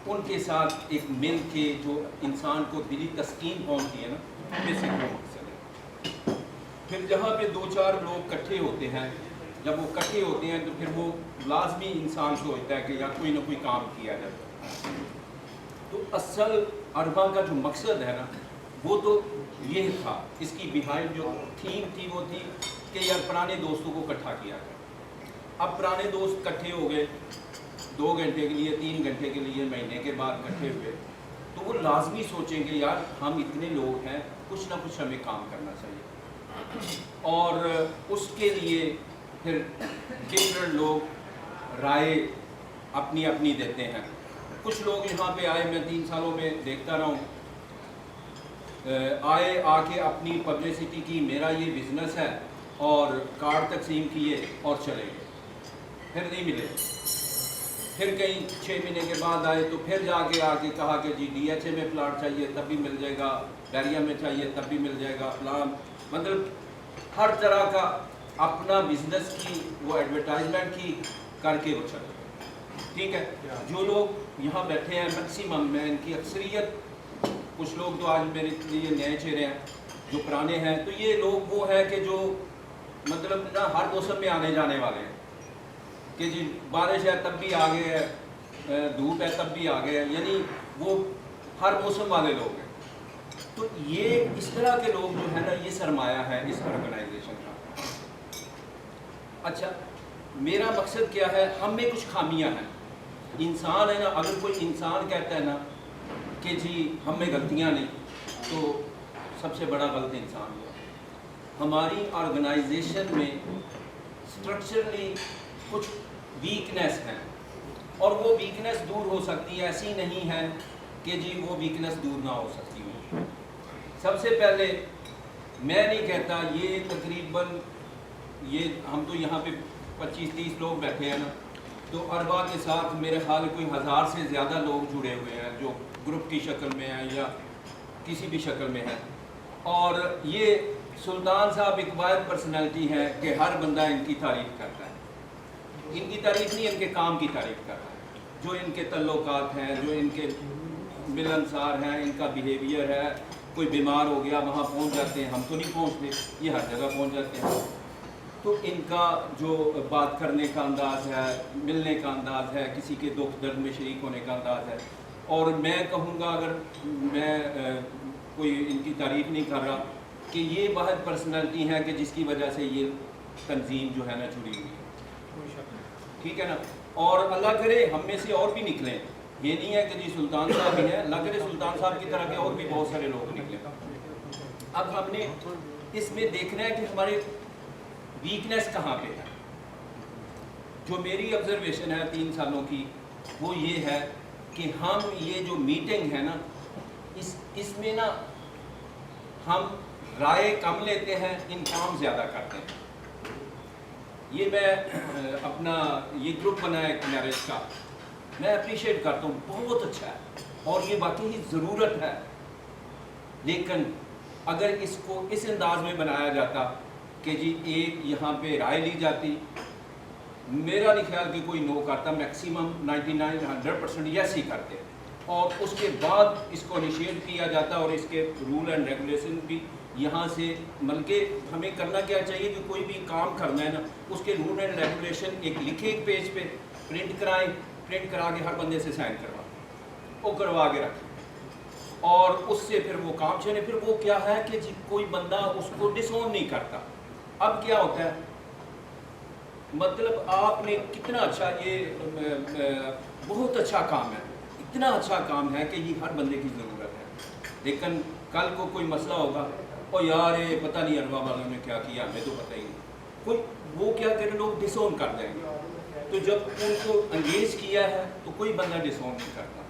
उनके साथ एक मिल के जो इंसान को दिली तस्कीन पहुँचती है ना, बेसिक वो मकसद है। फिर जहाँ पे 2-4 लोग इकट्ठे होते हैं, जब वो इकट्ठे होते हैं तो फिर वो लाजमी इंसान को होता है कि यार कोई ना कोई काम किया जाए। तो असल अरबा का जो मकसद है ना वो तो ये था, इसकी बिहाइंड जो थीम थी वो थी कि यार पुराने दोस्तों को इकट्ठा किया जाए। अब पुराने दोस्त इकट्ठे हो गए 2 घंटे के लिए, 3 घंटे के लिए, महीने के बाद इकट्ठे हुए तो वो लाजमी सोचेंगे यार हम इतने लोग हैं, कुछ ना कुछ हमें काम करना चाहिए। और उसके लिए फिर डिफरेंट लोग राय अपनी अपनी देते हैं। कुछ लोग यहाँ पे आए, मैं 3 सालों में देखता रहा हूँ, आए आके अपनी पब्लिसिटी की, मेरा ये बिज़नेस है, और कार्ड तकसीम किए और चले गए, फिर नहीं मिले। फिर कहीं 6 महीने के बाद आए तो फिर जाके आके कहा कि जी DHA में प्लाट चाहिए तब भी मिल जाएगा, बैरिया में चाहिए तब भी मिल जाएगा, प्लान मतलब हर तरह का अपना बिजनेस की वो एडवर्टाइजमेंट की करके वो चले। ठीक है, जो लोग यहाँ बैठे हैं मैक्सिमम में इनकी अक्सरियत, कुछ लोग तो आज मेरे लिए नए चेहरे हैं, जो पुराने हैं, तो ये लोग वो हैं कि जो मतलब ना हर मौसम में आने जाने वाले हैं कि जी बारिश है तब भी आ गए है, धूप है तब भी आ गए है, यानी वो हर मौसम वाले लोग हैं। तो ये इस तरह के लोग जो है ना, ये सरमाया है इस ऑर्गेनाइजेशन का। अच्छा, मेरा मकसद क्या है? हम में कुछ खामियां हैं, इंसान है ना, अगर कोई इंसान कहता है ना कि जी हम में गलतियाँ नहीं, तो सबसे बड़ा गलत इंसान हुआ। हमारी ऑर्गेनाइजेशन में स्ट्रक्चरली कुछ वीकनेस हैं और वो वीकनेस दूर हो सकती है, ऐसी नहीं है कि जी वो वीकनेस दूर ना हो सकती हो। सबसे पहले मैं नहीं कहता, ये तकरीबन ये हम तो यहाँ पे 25-30 लोग बैठे हैं ना, तो अरबा के साथ मेरे ख्याल कोई 1000 से ज़्यादा लोग जुड़े हुए हैं जो ग्रुप की शक्ल में हैं या किसी भी शक्ल में हैं। और ये सुल्तान साहब एक वाहिद पर्सनैलिटी है कि हर बंदा इनकी तारीफ़ करता है। इनकी तारीफ़ नहीं, इनके काम की तारीफ़ करता है, जो इनके तल्लुकात हैं, जो इनके मिलनसार हैं, इनका बिहेवियर है। कोई बीमार हो गया वहाँ पहुँच जाते हैं, हम तो नहीं पहुँचते, ये हर जगह पहुँच जाते हैं। तो इनका जो बात करने का अंदाज़ है, मिलने का अंदाज़ है, किसी के दुख दर्द में शरीक होने का अंदाज़ है। और मैं कहूँगा, अगर मैं कोई इनकी तारीफ़ नहीं कर रहा, कि ये वाहिद पर्सनैलिटी है कि जिसकी वजह से ये तंजीम जो है ना जुड़ी हुई है। ٹھیک ہے نا. اور اللہ کرے ہم میں سے اور بھی نکلیں. یہ نہیں ہے کہ جی سلطان صاحب ہی ہیں, اللہ کرے سلطان صاحب کی طرح کے اور بھی بہت سارے لوگ نکلیں. اب ہم نے اس میں دیکھنا ہے کہ ہمارے ویکنیس کہاں پہ ہے. جو میری آبزرویشن ہے 3 سالوں کی وہ یہ ہے کہ ہم یہ جو میٹنگ ہے نا اس میں نا ہم رائے کم لیتے ہیں, انفارم زیادہ کرتے ہیں. یہ میں اپنا یہ گروپ بنا ہے میرج کا, میں اپریشیٹ کرتا ہوں, بہت اچھا ہے اور یہ واقعی ضرورت ہے. لیکن اگر اس کو اس انداز میں بنایا جاتا کہ جی ایک یہاں پہ رائے لی جاتی, میرا نہیں خیال کہ کوئی نو کرتا, میکسیمم 99-100% یس ہی کرتے, اور اس کے بعد اس کو انیشیٹ کیا جاتا اور اس کے رول اینڈ ریگولیشن بھی یہاں سے. بلکہ ہمیں کرنا کیا چاہیے کہ کوئی بھی کام کرنا ہے نا اس کے رول اینڈ ریگولیشن ایک لکھے ایک پیج پہ پرنٹ کرائیں, پرنٹ کرا کے ہر بندے سے سائن وہ کروا کے رکھیں, اور اس سے پھر وہ کام چلے. پھر وہ کیا ہے کہ جی کوئی بندہ اس کو ڈس اون نہیں کرتا. اب کیا ہوتا ہے, مطلب آپ نے کتنا اچھا, یہ بہت اچھا کام ہے, اتنا اچھا کام ہے کہ یہ ہر بندے کی ضرورت ہے. لیکن کل کو کوئی مسئلہ ہوگا, اور یار یہ پتہ نہیں اروا والوں نے کیا کیا, ہمیں تو پتہ ہی نہیں, کوئی وہ کیا کرے, لوگ ڈس اون کر دیں گے. تو جب ان کو انگیج کیا ہے تو کوئی بندہ ڈس اون نہیں کرتا.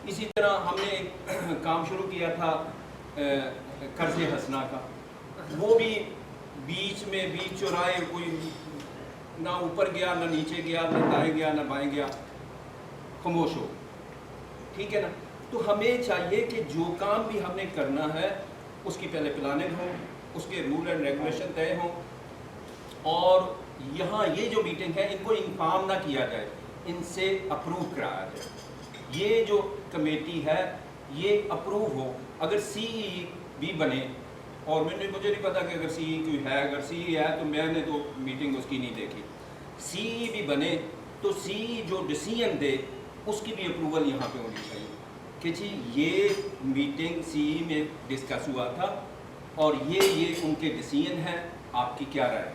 اسی طرح ہم نے ایک کام شروع کیا تھا قرض حسنہ کا, وہ بھی بیچ میں بیچ چورائے کوئی نہ اوپر گیا نہ نیچے گیا, نہ دائیں گیا نہ بائیں گیا, خاموش ہو. ٹھیک ہے نا. تو ہمیں چاہیے کہ جو کام بھی ہم نے کرنا ہے اس کی پہلے پلاننگ ہو, اس کے رول اینڈ ریگولیشن طے ہوں, اور یہاں یہ جو میٹنگ ہے ان کو انفارم نہ کیا جائے, ان سے اپروو کرایا جائے. یہ جو کمیٹی ہے یہ اپروو ہو. اگر سی ای بھی بنے, اور مجھے نہیں پتا کہ اگر سی ای کوئی ہے, اگر سی ای ہے تو میں نے تو میٹنگ اس کی نہیں دیکھی. سی ای بھی بنے تو سی ای جو ڈیسیژن دے اس کی بھی اپروول یہاں پہ ہونی چاہیے کہ جی یہ میٹنگ سی ای میں ڈسکس ہوا تھا اور یہ ان کے ڈیسیژن ہے, آپ کی کیا رائے.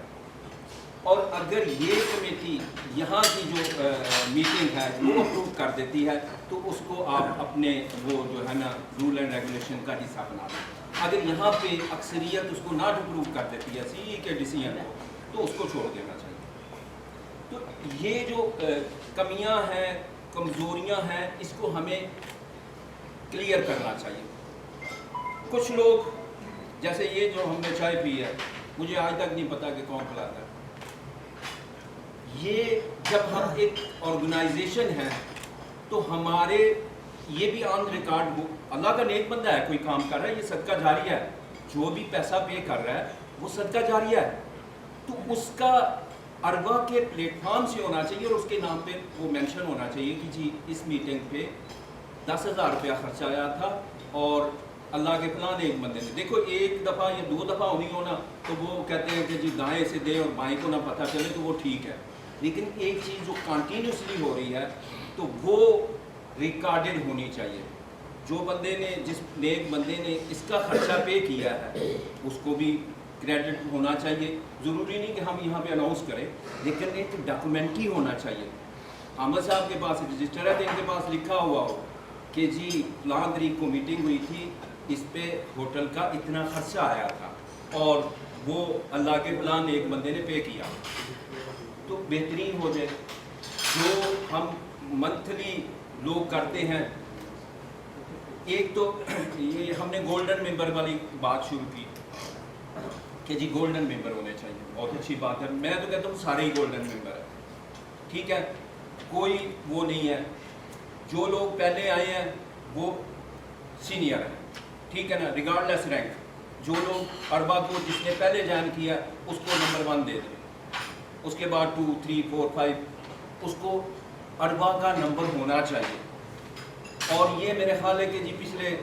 اور اگر یہ کمیٹی یہاں کی جو میٹنگ ہے وہ اپروو کر دیتی ہے تو اس کو آپ اپنے وہ جو ہے نا رول اینڈ ریگولیشن کا حصہ بنا دیں. اگر یہاں پہ اکثریت اس کو ناٹ اپروو کر دیتی ہے سی ای کے ڈیسیژن کو, تو اس کو چھوڑ دینا چاہیے. تو یہ جو کمیاں ہیں, کمزوریاں ہیں, اس کو ہمیں کلیئر کرنا چاہیے. کچھ لوگ جیسے یہ جو ہم نے چائے پی ہے, مجھے آج تک نہیں پتا کہ کون پلاتا ہے. یہ جب ہم ایک آرگنائزیشن ہے تو ہمارے یہ بھی آن ریکارڈ ہو, اللہ کا نیک بندہ ہے, کوئی کام کر رہا ہے, یہ صدقہ جاریہ ہے, جو بھی پیسہ پے کر رہا ہے وہ صدقہ جاریہ ہے, تو اس کا اروا کے پلیٹ فارم سے ہونا چاہیے اور اس کے نام پہ وہ مینشن ہونا چاہیے کہ جی اس میٹنگ پہ 10,000 روپیہ خرچ آیا تھا اور اللہ کے فلاں ایک بندے نے. دیکھو ایک دفعہ یا 2 دفعہ ہونی ہونا تو وہ کہتے ہیں کہ جی دائیں سے دیں اور بائیں کو نہ پتہ چلے تو وہ ٹھیک ہے, لیکن ایک چیز جو کنٹینیوسلی ہو رہی ہے تو وہ ریکارڈڈ ہونی چاہیے. جو بندے نے, جس نیک بندے نے اس کا خرچہ پے کیا ہے اس کو بھی کریڈٹ ہونا چاہیے. ضروری نہیں کہ ہم یہاں پہ اناؤنس کریں, لیکن ایک ڈاکومنٹری ہونا چاہیے. احمد صاحب کے پاس رجسٹر ہے تو ان کے پاس لکھا ہوا ہو کہ جی فلاں تاریخ کو میٹنگ ہوئی تھی, اس پہ ہوٹل کا اتنا خرچہ آیا تھا اور وہ اللہ کے فلاں ایک بندے نے پے کیا, تو بہترین ہو جائے. جو ہم منتھلی لوگ کرتے ہیں, ایک تو یہ ہم نے گولڈن ممبر والی بات شروع کی کہ جی گولڈن ممبر ہونے چاہیے, بہت اچھی بات ہے. میں تو کہتا ہوں سارے ہی گولڈن ممبر ہیں, ٹھیک ہے, کوئی وہ نہیں ہے. جو لوگ پہلے آئے ہیں وہ سینئر ہیں, ٹھیک ہے نا, ریگارڈ لیس رینک. جو لوگ اربا کو جس نے پہلے جوائن کیا اس کو نمبر 1 دے دیں, اس کے بعد 2, 3, 4, 5 اس کو اربا کا نمبر ہونا چاہیے. اور یہ میرے خیال ہے کہ جی پچھلے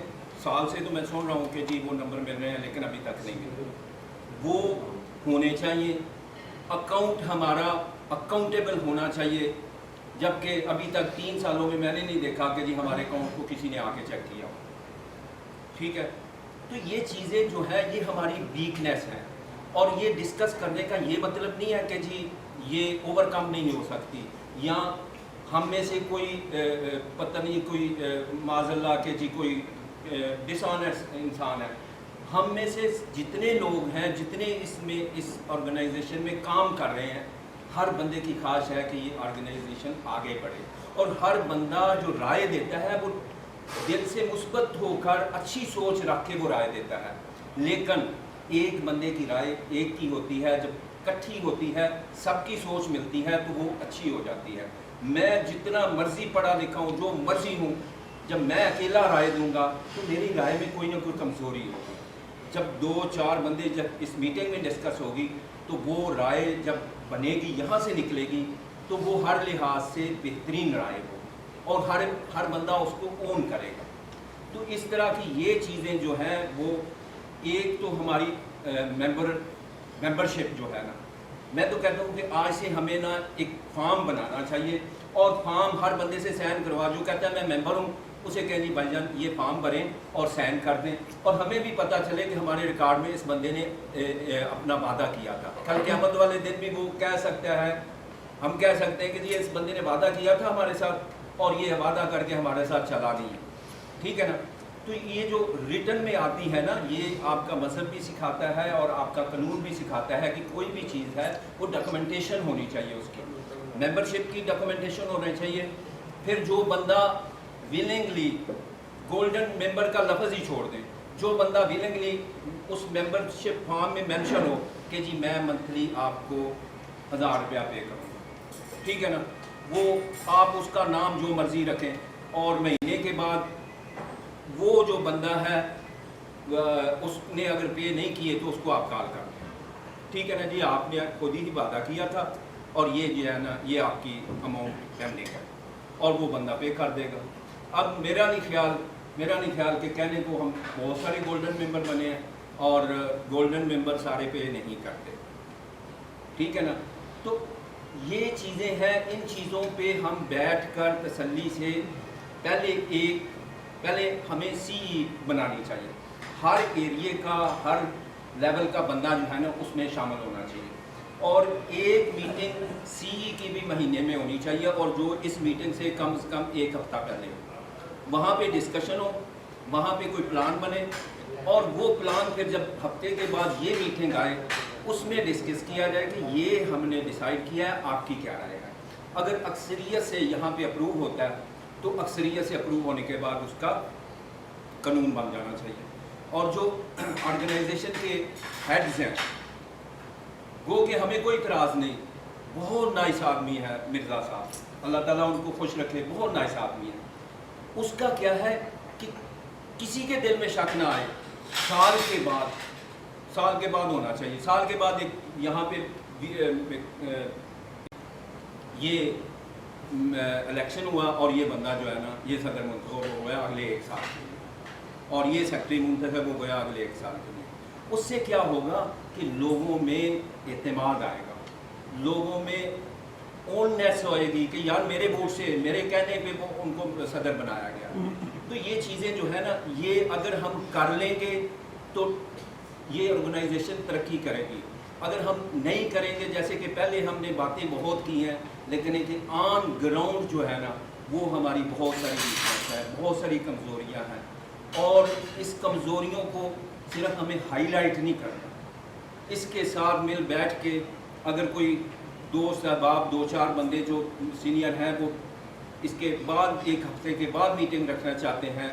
سال سے تو میں سن رہا ہوں کہ جی وہ نمبر مل رہے ہیں, لیکن ابھی تک نہیں مل رہے. وہ ہونے چاہیے. اکاؤنٹ ہمارا اکاؤنٹیبل ہونا چاہیے, جبکہ ابھی تک 3 سالوں میں نے نہیں دیکھا کہ جی ہمارے اکاؤنٹ کو کسی نے آ کے چیک کیا. ٹھیک ہے, تو یہ چیزیں جو ہے یہ ہماری ویکنیس ہیں, اور یہ ڈسکس کرنے کا یہ مطلب نہیں ہے کہ جی ये ओवरकम नहीं हो सकती, या हम में से कोई पता नहीं कोई माज़ल्ला के जी कोई डिसऑनेस्ट इंसान है, हम में से जितने लोग हैं, जितने इसमें इस ऑर्गेनाइजेशन में काम कर रहे हैं, हर बंदे की ख्वाहिश है कि ये ऑर्गेनाइजेशन आगे बढ़े, और हर बंदा जो राय देता है वो दिल से मुस्बत होकर अच्छी सोच रख के वो राय देता है। लेकिन एक बंदे की राय एक की होती है, जब इकट्ठी होती है, सबकी सोच मिलती है तो वो अच्छी हो जाती है। मैं जितना मर्जी पढ़ा लिखा हूँ, जो मर्जी हूँ, जब मैं अकेला राय दूंगा तो मेरी राय में कोई ना कोई कमज़ोरी होगी। जब 2-4 बंदे जब इस मीटिंग में डिस्कस होगी तो वो राय जब बनेगी, यहाँ से निकलेगी, तो वो हर लिहाज से बेहतरीन राय हो और हर बंदा उसको ओन करेगा। तो इस तरह की ये चीज़ें जो हैं वो एक तो हमारी मेंबरशिप जो है ना, मैं तो कहता हूँ कि आज से हमें ना एक फॉर्म बनाना चाहिए और फॉर्म हर बंदे से साइन करवा, जो कहता है मैं मेंबर हूँ उसे कहनी भाईजान ये फॉर्म भरें और साइन कर दें, और हमें भी पता चले कि हमारे रिकॉर्ड में इस बंदे ने अपना वादा किया था। कल क़यामत वाले दिन भी वो कह सकता है, हम कह सकते हैं कि जी इस बंदे ने वादा किया था हमारे साथ और ये वादा करके हमारे साथ चला नहीं है, ठीक है ना। तो ये जो रिटर्न में आती है ना, ये आपका मज़हब भी सिखाता है और आपका कानून भी सिखाता है कि कोई भी चीज़ है वो डॉक्यूमेंटेशन होनी चाहिए, उसकी मेंबरशिप की डॉक्यूमेंटेशन होनी चाहिए। फिर जो बंदा विलिंगली गोल्डन मेंबर का लफ्ज़ ही छोड़ दें, जो बंदा विलिंगली उस मेंबरशिप फॉर्म में मेंशन हो कि जी मैं मंथली आपको 1000 रुपया पे करूँगा, ठीक है ना, वो आप उसका नाम जो मर्ज़ी रखें और महीने के बाद वो जो बंदा है उसने अगर पे नहीं किए तो उसको आप कॉल कर दें, ठीक है ना जी, आपने खुद ही वादा किया था और ये जो है ना ये आपकी अमाउंट पेंडिंग है, और वो बंदा पे कर देगा। अब मेरा नहीं ख्याल कि कहने को हम बहुत सारे गोल्डन मेंबर बने हैं और गोल्डन मेंबर सारे पे नहीं करते, ठीक है ना। तो ये चीज़ें हैं, इन चीज़ों पे हम बैठकर तसल्ली से पहले हमें सीई बनानी चाहिए, हर एरिए का हर लेवल का बंदा जो है ना उसमें शामिल होना चाहिए, और एक मीटिंग सीई की भी महीने में होनी चाहिए, और जो इस मीटिंग से कम 1 हफ्ता पहले हो, वहाँ पे डिस्कशन हो, वहाँ पे कोई प्लान बने, और वो प्लान फिर जब हफ्ते के बाद ये मीटिंग आए उसमें डिस्कस किया जाए कि ये हमने डिसाइड किया है, आपकी क्या राय है। अगर अक्सरियत से यहाँ पे अप्रूव होता है तो अक्सरियत से अप्रूव होने के बाद उसका कानून बन जाना चाहिए। और जो ऑर्गेनाइजेशन के हेड्स हैं वो कि हमें कोई इतराज़ नहीं, बहुत नाइस आदमी है मिर्ज़ा साहब, अल्लाह ताला उनको खुश रखे, बहुत नाइस आदमी है। उसका क्या है कि किसी के दिल में शक ना आए, साल के बाद होना चाहिए। साल के बाद एक यहाँ पे ये इलेक्शन हुआ और ये बंदा जो है ना ये सदर मुंतखब हो गया अगले 1 साल के लिए, और ये सेक्रेटरी मुंतखब हो गया अगले 1 साल के लिए। उससे क्या होगा कि लोगों में एतमाद आएगा, लोगों में ओननेस होएगी कि यार मेरे वोट से, मेरे कहने पे वो उनको सदर बनाया गया। तो ये चीज़ें जो है ना, ये अगर हम कर लेंगे तो ये ऑर्गेनाइजेशन तरक्की करेगी। अगर हम नहीं करेंगे, जैसे कि पहले हमने बातें बहुत की हैं, लेकिन एक ऑन ग्राउंड जो है ना वो हमारी बहुत सारी वीकनेस है, बहुत सारी कमज़ोरियाँ हैं, और इस कमज़ोरियों को सिर्फ हमें हाईलाइट नहीं करना, इसके साथ मिल बैठ के अगर कोई दोस्त अहबाब 2-4 बंदे जो सीनियर हैं वो इसके बाद 1 हफ्ते के बाद मीटिंग रखना चाहते हैं,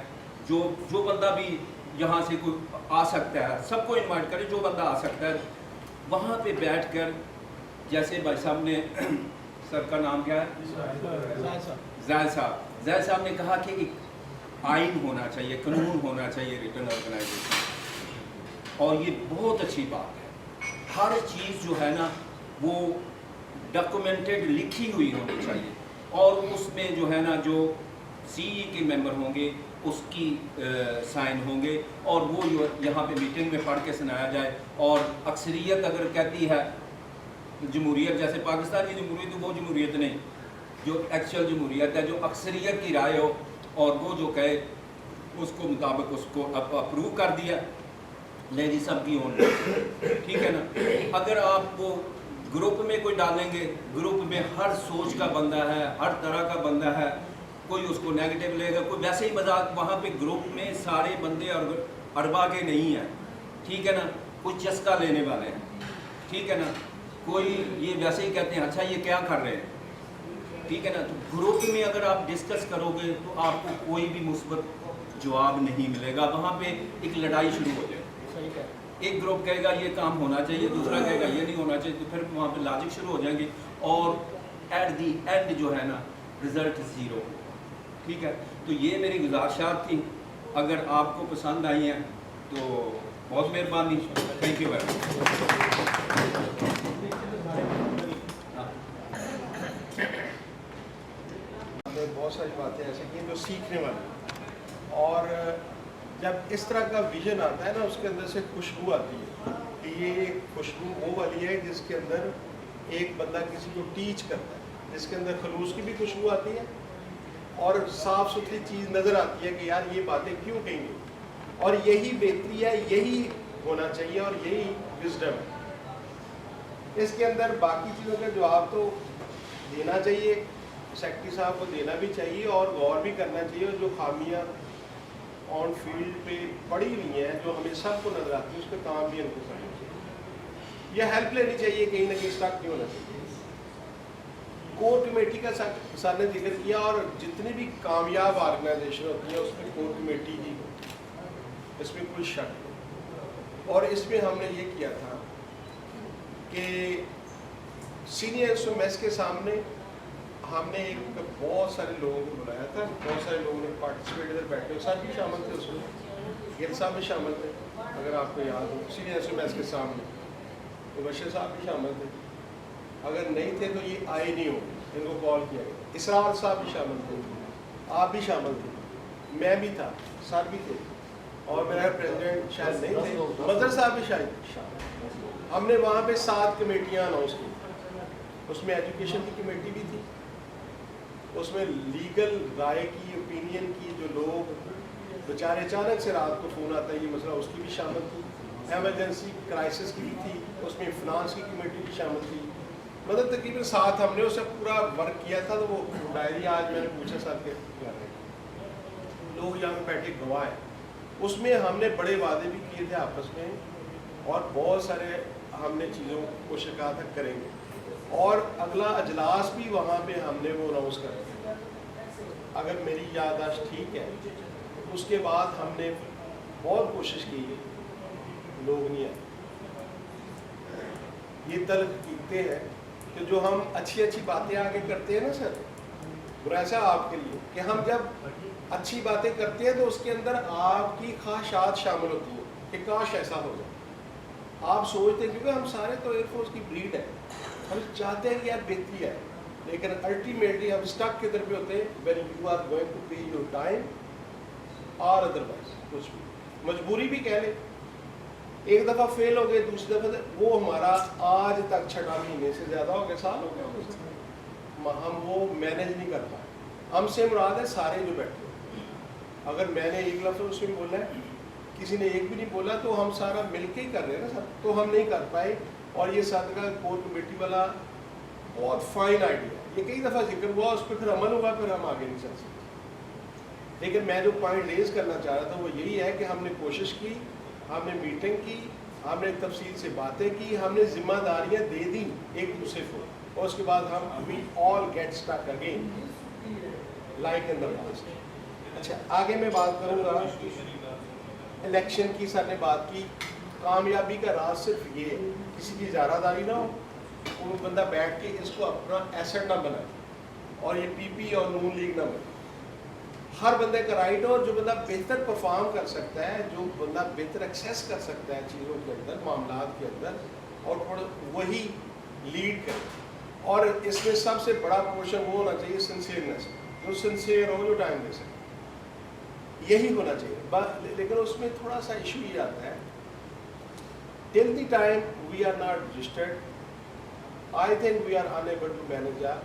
जो बंदा भी यहाँ से कोई आ सकता है, सबको इनवाइट करें, जो बंदा आ सकता है वहाँ पे बैठकर, जैसे भाई साहब ने सर का नाम क्या है, जायद साहब ने कहा कि एक आइन होना चाहिए, कानून होना चाहिए रिटर्न ऑर्गेनाइजेशन, और ये बहुत अच्छी बात है। हर चीज़ जो है ना वो डॉक्यूमेंटेड लिखी हुई होनी चाहिए, और उसमें जो है ना जो सीई के मेंबर होंगे उसकी साइन होंगे, और वो यहाँ पे मीटिंग में पढ़ के सुनाया जाए। और अक्सरियत अगर कहती है जमहूरियत, जैसे पाकिस्तान की जमहूरियत, वो जमहूरियत नहीं, जो एक्चुअल जमहूरियत है, जो अक्सरियत की राय हो और वो जो कहे उसको मुताबिक उसको अप्रूव कर दिया, ले जी सबकी ओन, ठीक है ना। अगर आप वो ग्रुप में कोई डालेंगे, ग्रुप में हर सोच का बंदा है, हर तरह का बंदा है, कोई उसको नेगेटिव लेगा, कोई वैसे ही मजाक। वहाँ पे ग्रुप में सारे बंदे और अरबा के नहीं हैं, ठीक है ना, कोई चस्का लेने वाले हैं, ठीक है ना, कोई ये वैसे ही कहते हैं अच्छा ये क्या कर रहे हैं, ठीक है ना। तो ग्रुप में अगर आप डिस्कस करोगे तो आपको कोई भी मुस्बत जवाब नहीं मिलेगा, वहाँ पे एक लड़ाई शुरू हो जाएगी। एक ग्रुप कहेगा ये काम होना चाहिए, दूसरा कहेगा ये नहीं होना चाहिए, तो फिर वहाँ पे लॉजिक शुरू हो जाएंगे और एट दी एंड जो है ना रिजल्ट ज़ीरो, ठीक है। तो ये मेरी गुजारिशात थी, अगर आपको पसंद आई हैं तो बहुत मेहरबानी, थैंक यू वेरी मच। बहुत सारी बातें ऐसी की जो सीखने वाली, और जब इस तरह का विजन आता है ना उसके अंदर से खुशबू आती है कि ये खुशबू वो वाली है जिसके अंदर एक बंदा किसी को टीच करता है, जिसके अंदर खलूस की भी खुशबू आती है और साफ़ सुथरी चीज़ नज़र आती है कि यार ये बातें क्यों कहेंगे, और यही बेहतरी है, यही होना चाहिए और यही विजडम है। इसके अंदर बाकी चीज़ों का जवाब तो देना चाहिए, सेक्रेटरी साहब को देना भी चाहिए और गौर भी करना चाहिए, और जो खामियाँ ऑन फील्ड पे पड़ी हुई हैं जो हमें सबको नजर आती है उस पर काम भी इनको करना चाहिए, या हेल्प लेनी चाहिए, कहीं ना कहीं स्टक नहीं होना चाहिए। कोर कमेटी का सर ने जिक्र किया, और जितनी भी कामयाब ऑर्गेनाइजेशन होती है उसमें कोर कमेटी ही होती है, इसमें कोई शक नहीं। और इसमें हमने ये किया था कि सीनियर एसओएमएस के सामने हमने एक बहुत सारे लोगों को बुलाया था, बहुत सारे लोगों ने पार्टिसिपेट इधर बैठे, सर भी शामिल थे उसमें, गिल साहब भी शामिल थे, अगर आपको याद हो सीनियर एसओएमएस के सामने, तो बशीर साहब भी शामिल थे, अगर नहीं थे तो ये आए नहीं हो, इनको कॉल किया गया, इसरार साहब भी शामिल थे, आप भी शामिल थे, मैं भी था, सर भी थे, और मेरा प्रेसिडेंट शायद नहीं थे, मदर साहब भी शायद। हमने वहाँ पे 7 कमेटियाँ अनाउंस की, उसमें एजुकेशन की कमेटी भी थी, उसमें लीगल राय की, ओपिनियन की, जो लोग बेचारे अचानक से रात को फ़ोन आता है ये मसला, उसकी भी शामिल थी, एमरजेंसी क्राइसिस की भी थी, उसमें फिनांस की कमेटी भी शामिल थी, मतलब तकरीबन 7 हमने उससे पूरा वर्क किया था। तो वो डायरी आज मैंने पूछा सर के लोग यहाँ पे बैठे गवाह हैं, उसमें हमने बड़े वादे भी किए थे आपस में, और बहुत सारे हमने चीज़ों को कहा था करेंगे, और अगला अजलास भी वहाँ पे हमने वो अनाउंस कर दिया, अगर मेरी याददाश्त ठीक है। उसके बाद हमने बहुत कोशिश की, लोग नहीं आए। ये तलब कीते हैं कि जो हम अच्छी अच्छी बातें आगे करते हैं ना सर, बुरा सा आपके लिए कि हम जब अच्छी बातें करते हैं तो उसके अंदर आपकी ख्वाहिशात शामिल होती हैं कि काश ऐसा हो जाए। आप सोचते हैं, क्योंकि हम सारे तो एयरफोर्स की ब्रीड है, हम चाहते हैं कि यार बेहतरी है, लेकिन अल्टीमेटली हम स्टक किधर पे होते हैं, when you are going to pay your time और अदरवाइज कुछ भी मजबूरी भी कह ले। एक दफ़ा फेल हो गए, दूसरी दफ़ा वो हमारा आज तक 6 महीने से ज़्यादा हो गए, साल हो गया, हम वो मैनेज नहीं कर पाए। हमसे मुराद है सारे जो बैठे, अगर मैंने एक लफ्ज़ उसमें बोला है, किसी ने एक भी नहीं बोला, तो हम सारा मिल के ही कर रहे हैं ना सर, तो हम नहीं कर पाए। और ये साथ का कोर कमेटी वाला बहुत फाइन आइडिया, ये कई दफ़ा जिक्र हुआ, उस पर फिर अमल हुआ, फिर हम आगे नहीं चल सकते। लेकिन मैं जो पॉइंट रेज करना चाह रहा था वो यही है कि हमने कोशिश की, हमने मीटिंग की, हमने तफसील से बातें की, हमने जिम्मेदारियां दे दी एक दूसरे को, और उसके बाद हम we all get stuck again like in the past. अच्छा, आगे मैं बात करूँगा इलेक्शन की। सर ने बात की, कामयाबी का राज सिर्फ ये, किसी की इजारादारी ना हो, वो बंदा बैठ के इसको अपना एसेट ना बनाए, और ये पीपी और नून लीग ना बने। हर बंदे का राइट हो, और जो बंदा बेहतर परफॉर्म कर सकता है, जो बंदा बेहतर एक्सेस कर सकता है चीज़ों के अंदर, मामलात के अंदर, और वही लीड करे। और इसमें सबसे बड़ा पोर्शन वो होना चाहिए सिंसियरनेस, जो सिंसियर हो, जो टाइम दे सके, यही होना चाहिए। लेकिन उसमें थोड़ा सा इशू ये आता है, till the time we are not registered, I think we are unable to manage a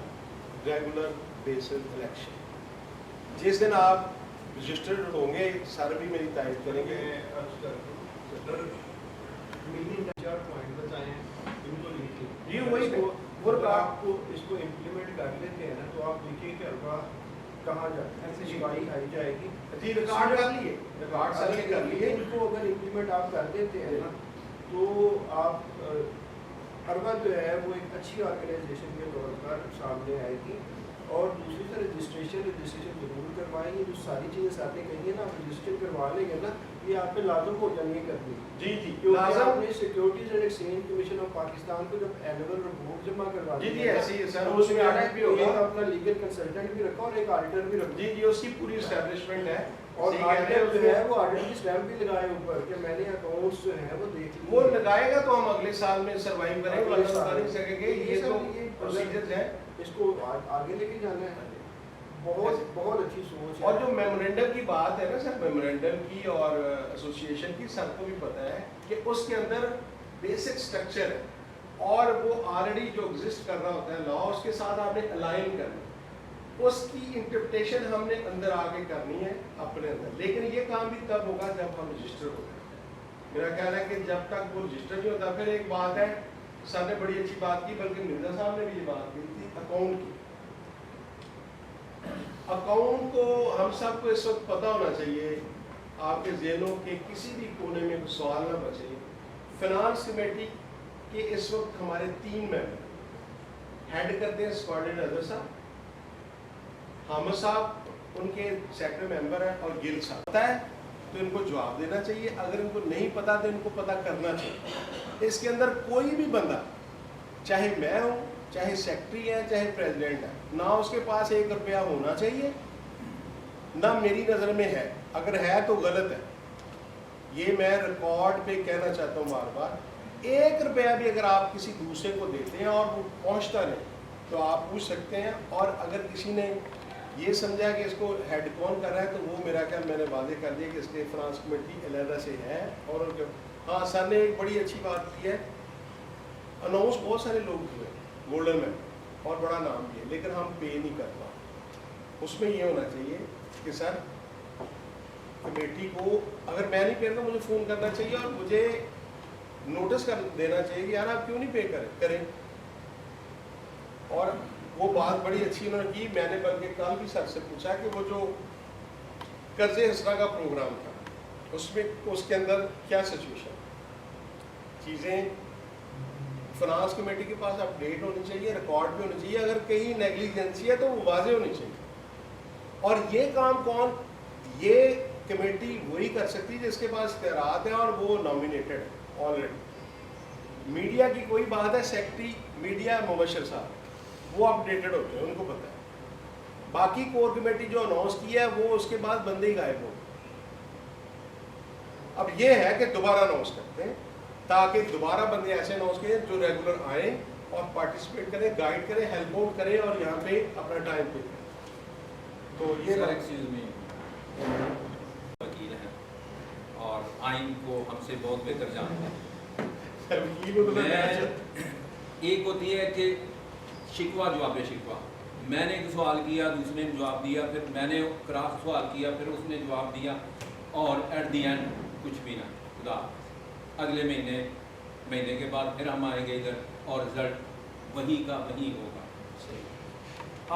regular basis election. जिस दिन आप रजिस्टर्ड होंगे, सर भी मेरी तारीफ करेंगे। मीटिंग 4 पॉइंट बताएं, इनको लिखिए। जी वही वो आपको इसको इम्प्लीमेंट कर लेते हैं ना, तो आप देखिए कि अल्फा कहाँ जाए, ऐसे शिकाई आई जाएगी। जी रिकॉर्ड कर लिए, रिकॉर्ड सारे कर लिए। इनको अगर इम्प्लीमेंट आप कर देते हैं ना, तो आप अरबा जो है वो एक अच्छी ऑर्गेनाइजेशन के तौर पर सामने आएगी। और दूसरी तरह रजिस्ट्रेशन जरूर करवाएंगे। जो सारी चीज़ें साथ में कही है ना, आप रजिस्ट्रेशन करवा लेंगे ना, ये आप पे लाजम हो जाएंगे करनी। जी जी क्योंकि आपने securities and exchange commission of Pakistan को जब एनुअल रिपोर्ट जमा करवा जी जी ऐसे ही सर, तो उसमें ऑडिट भी होगा, अपना लीगल कंसल्टेंट भी रखा और एक ऑडिटर भी रखा। जी जी उसकी पूरी एस्टेब्लिशमेंट है। और ऑडिटर जो है वो ऑडिटर की स्टैम्प भी लगाए ऊपर कि मैंने अकाउंट्स जो है वो देख लिए। वो लगाएगा तो हम अगले साल में सर्वाइव करेंगे, वरना तो कर नहीं सकेंगे। ये तो प्रोसीजर्स है, इसको आगे लेके जाना है। बहुत बहुत अच्छी सोच है। और जो मेमोरेंडम की बात है ना सर, मेमोरेंडम की और एसोसिएशन की, सबको भी पता है कि उसके अंदर बेसिक स्ट्रक्चर है और वो ऑलरेडी जो एग्जिस्ट कर रहा होता है लॉ, उसके साथ आपने अलाइन करना, उसकी इंटरप्रिटेशन हमने अंदर आके करनी है अपने अंदर। लेकिन ये काम भी तब होगा जब हम रजिस्टर होते। मेरा ख्याल है कि जब तक वो रजिस्टर नहीं होता। फिर एक बात है, सर ने बड़ी अच्छी बात की, बल्कि मिर्जा साहब ने भी ये बात की थी अकाउंट की। अकाउंट को हम सबको इस वक्त पता होना चाहिए, आपके ज़हनों के किसी भी कोने में कोई सवाल ना बचे। फाइनेंस कमेटी के इस वक्त हमारे 3 मेंबर हेड करते हैं स्क्वाड्रन अजहर साहब, हामिद साहब उनके सेक्रेटरी मेंबर हैं, और गिल साहब। पता है तो इनको जवाब देना चाहिए, अगर इनको नहीं पता तो इनको पता करना चाहिए। इसके अंदर कोई भी बंदा, चाहे मैं हूँ, चाहे सेक्रेटरी है, चाहे प्रेसिडेंट है, ना उसके पास 1 रुपया होना चाहिए, ना मेरी नज़र में है। अगर है तो गलत है। ये मैं रिकॉर्ड पे कहना चाहता हूँ बार बार। 1 रुपया भी अगर आप किसी दूसरे को देते हैं और वो पहुँचता नहीं तो आप पूछ सकते हैं। और अगर किसी ने ये समझा कि इसको हेड कौन कर रहा है, तो वो मेरा ख्याल मैंने वादे कर दिया कि इसके फाइनेंस कमेटी अलहदा से है। और उनके हाँ, सर ने एक बड़ी अच्छी बात की है, अनाउंस बहुत सारे लोग हुए गोल्डन में और बड़ा नाम भी है, लेकिन हम पे नहीं कर पाते। उसमें ये होना चाहिए कि सर कमेटी को, अगर मैं नहीं पे करता मुझे फ़ोन करना चाहिए और मुझे नोटिस कर देना चाहिए कि यार आप क्यों नहीं पे करें। और वो बात बड़ी अच्छी उन्होंने की। मैंने बल्कि कल भी सर से पूछा कि वो जो कर्जे हसना का प्रोग्राम था, उसमें उसके अंदर क्या सिचुएशन, चीज़ें फाइनेंस कमेटी के पास अपडेट होनी चाहिए, रिकॉर्ड भी होनी चाहिए। अगर कहीं नेग्लिजेंसी है तो वो वाजे होनी चाहिए। और ये काम कौन, ये कमेटी वही कर सकती है जिसके पास इख्तियारात है और वो नॉमिनेटेड है ऑलरेडी। मीडिया की कोई बात है, सेक्रेटरी मीडिया मुबशर साहब वो अपडेटेड होते हैं, उनको पता है। बाकी कोर कमेटी जो अनाउंस किया है वो उसके बाद बंदे ही गायब हो। अब ये है कि दोबारा अनाउंस करते हैं ताकि दोबारा बंदे ऐसे अनाउंस करें जो रेगुलर आए और पार्टिसिपेट करें, गाइड करें, हेल्प आउट करें और यहाँ पे अपना टाइम पे करें। तो ये वकील हैं और आइन को हमसे बहुत बेहतर जानते हैं। एक होती है कि शिकवा जवाब शिकवा, मैंने एक सवाल किया, दूसरे ने जवाब दिया, फिर मैंने क्रॉस सवाल किया, फिर उसने जवाब दिया, और एट दी एंड कुछ भी ना, खुदा अगले महीने के बाद फिर हम आएंगे इधर और रिजल्ट वही का वही होगा।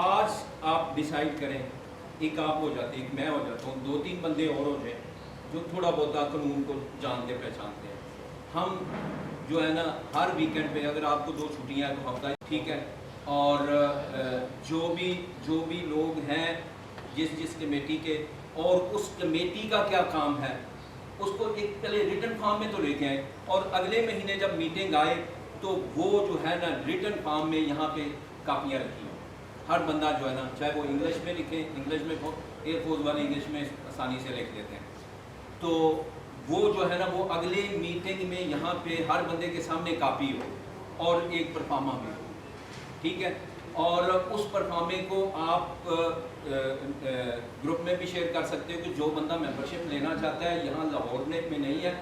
आज आप डिसाइड करें, एक आप हो जाते, एक मैं हो जाता हूँ, 2-3 बंदे और हो जाए जो थोड़ा बहुत कानून को जानते पहचानते हैं। हम जो है ना हर वीकेंड पे, अगर आपको 2 छुट्टियाँ हैं तो हफ्ता ठीक है, और जो भी लोग हैं जिस कमेटी के, और उस कमेटी का क्या काम है उसको एक पहले रिटन फॉर्म में तो लेके आए, और अगले महीने जब मीटिंग आए तो वो जो है ना रिटन फॉर्म में यहाँ पे कापियाँ रखी हों। हर बंदा जो है ना, चाहे वो इंग्लिश में लिखे, इंग्लिश में एयरफोर्स वाले इंग्लिश में आसानी से लिख देते हैं, तो वो जो है ना वो अगले मीटिंग में यहाँ पे हर बंदे के सामने कापी हो और एक परफार्मा भी हो, ठीक है। और उस परफार्मे को आप ग्रुप में भी शेयर कर सकते हो कि जो बंदा मेंबरशिप लेना चाहता है, यहाँ लाहौर में नहीं है,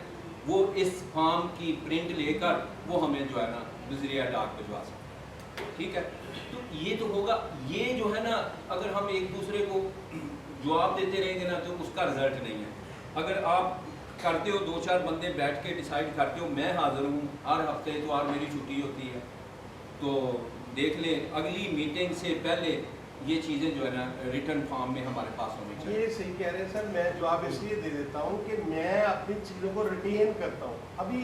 वो इस फॉर्म की प्रिंट लेकर वो हमें जो है ना वज़ीर डाक भिजवा सकते हैं, ठीक है। तो ये तो होगा। ये जो है ना, अगर हम एक दूसरे को जवाब देते रहेंगे ना तो उसका रिजल्ट नहीं है। अगर आप करते हो, 2-4 बंदे बैठ के डिसाइड करते हो, मैं हाज़िर हूँ हर हफ्ते, तो मेरी छुट्टी होती है, तो देख लें अगली मीटिंग से पहले ये चीज़ें जो है ना रिटर्न फॉर्म में हमारे पास होनी चाहिए। ये सही कह रहे हैं सर, मैं जवाब इसलिए दे देता हूँ कि मैं अपनी चीज़ों को रिटेन करता हूँ। अभी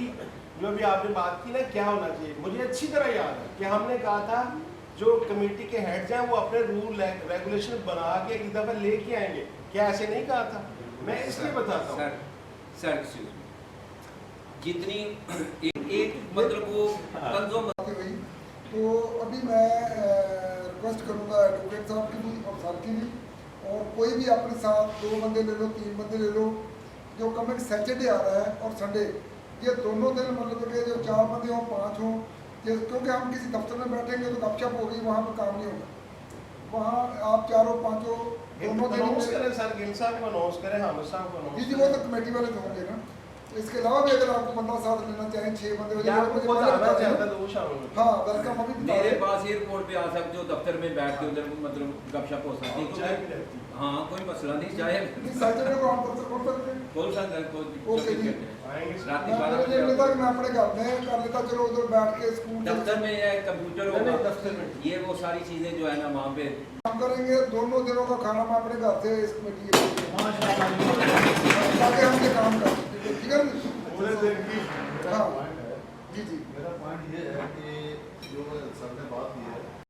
जो अभी आपने बात की ना क्या होना चाहिए, मुझे अच्छी तरह याद है कि हमने कहा था जो कमेटी के हेड्स हैं वो अपने रूल रेगुलेशन बना के एक दफ़ा लेके आएंगे, क्या ऐसे नहीं कहा था? मैं इसलिए बताता हूँ सर जितनी एक मतलब वो तंजो तो अभी मैं रिक्वेस्ट करूँगा एडवोकेट साहब की भी और सर की भी, और कोई भी अपने साथ 2 बंदे ले लो 3 बंदे ले लो, जो कमिंग सैटरडे आ रहा है और संडे, ये दोनों दिन मतलब कि जो 4 बंदे हों 5 हों, क्योंकि हम किसी दफ्तर में बैठेंगे तो गपशप होगी, वहाँ पर काम नहीं होगा। वहाँ आप 4 5 दोनों दिन अनाउंस करें सर, गिल साहब को अनाउंस करें, हामिद साहब को अनाउंस जी वो तो कमेटी वाले तो होंगे ना। इसके अलावा भी अगर आपको बंदा साथ लेना चाहें 6 बंदे हो या आपको खुद आना चाहता तो वो शामिल हो। हाँ वेलकम। अभी मेरे पास एयरपोर्ट पे आ सकते हो, दफ्तर में बैठ के उधर मतलब गपशप हो सकती है। हाँ कोई मसला नहीं, चाहे सैटरडे को हम दफ्तर खोल सकते हैं। खोल सकते हैं, ओके जी। रात मैं लेता कि मैं अपने घर में कर लेता, चलो उधर बैठ के स्कूल दफ्तर में या कंप्यूटर होगा दफ्तर में, ये वो सारी चीजें जो है ना वहाँ पे काम करेंगे। दोनों दिनों का खाना मैं अपने घर से इस कमेटी ताकि हम ये काम कर सकते, ठीक है ना? पूरे दिन की हाँ जी जी। मेरा पॉइंट ये है कि जो सर ने बात की है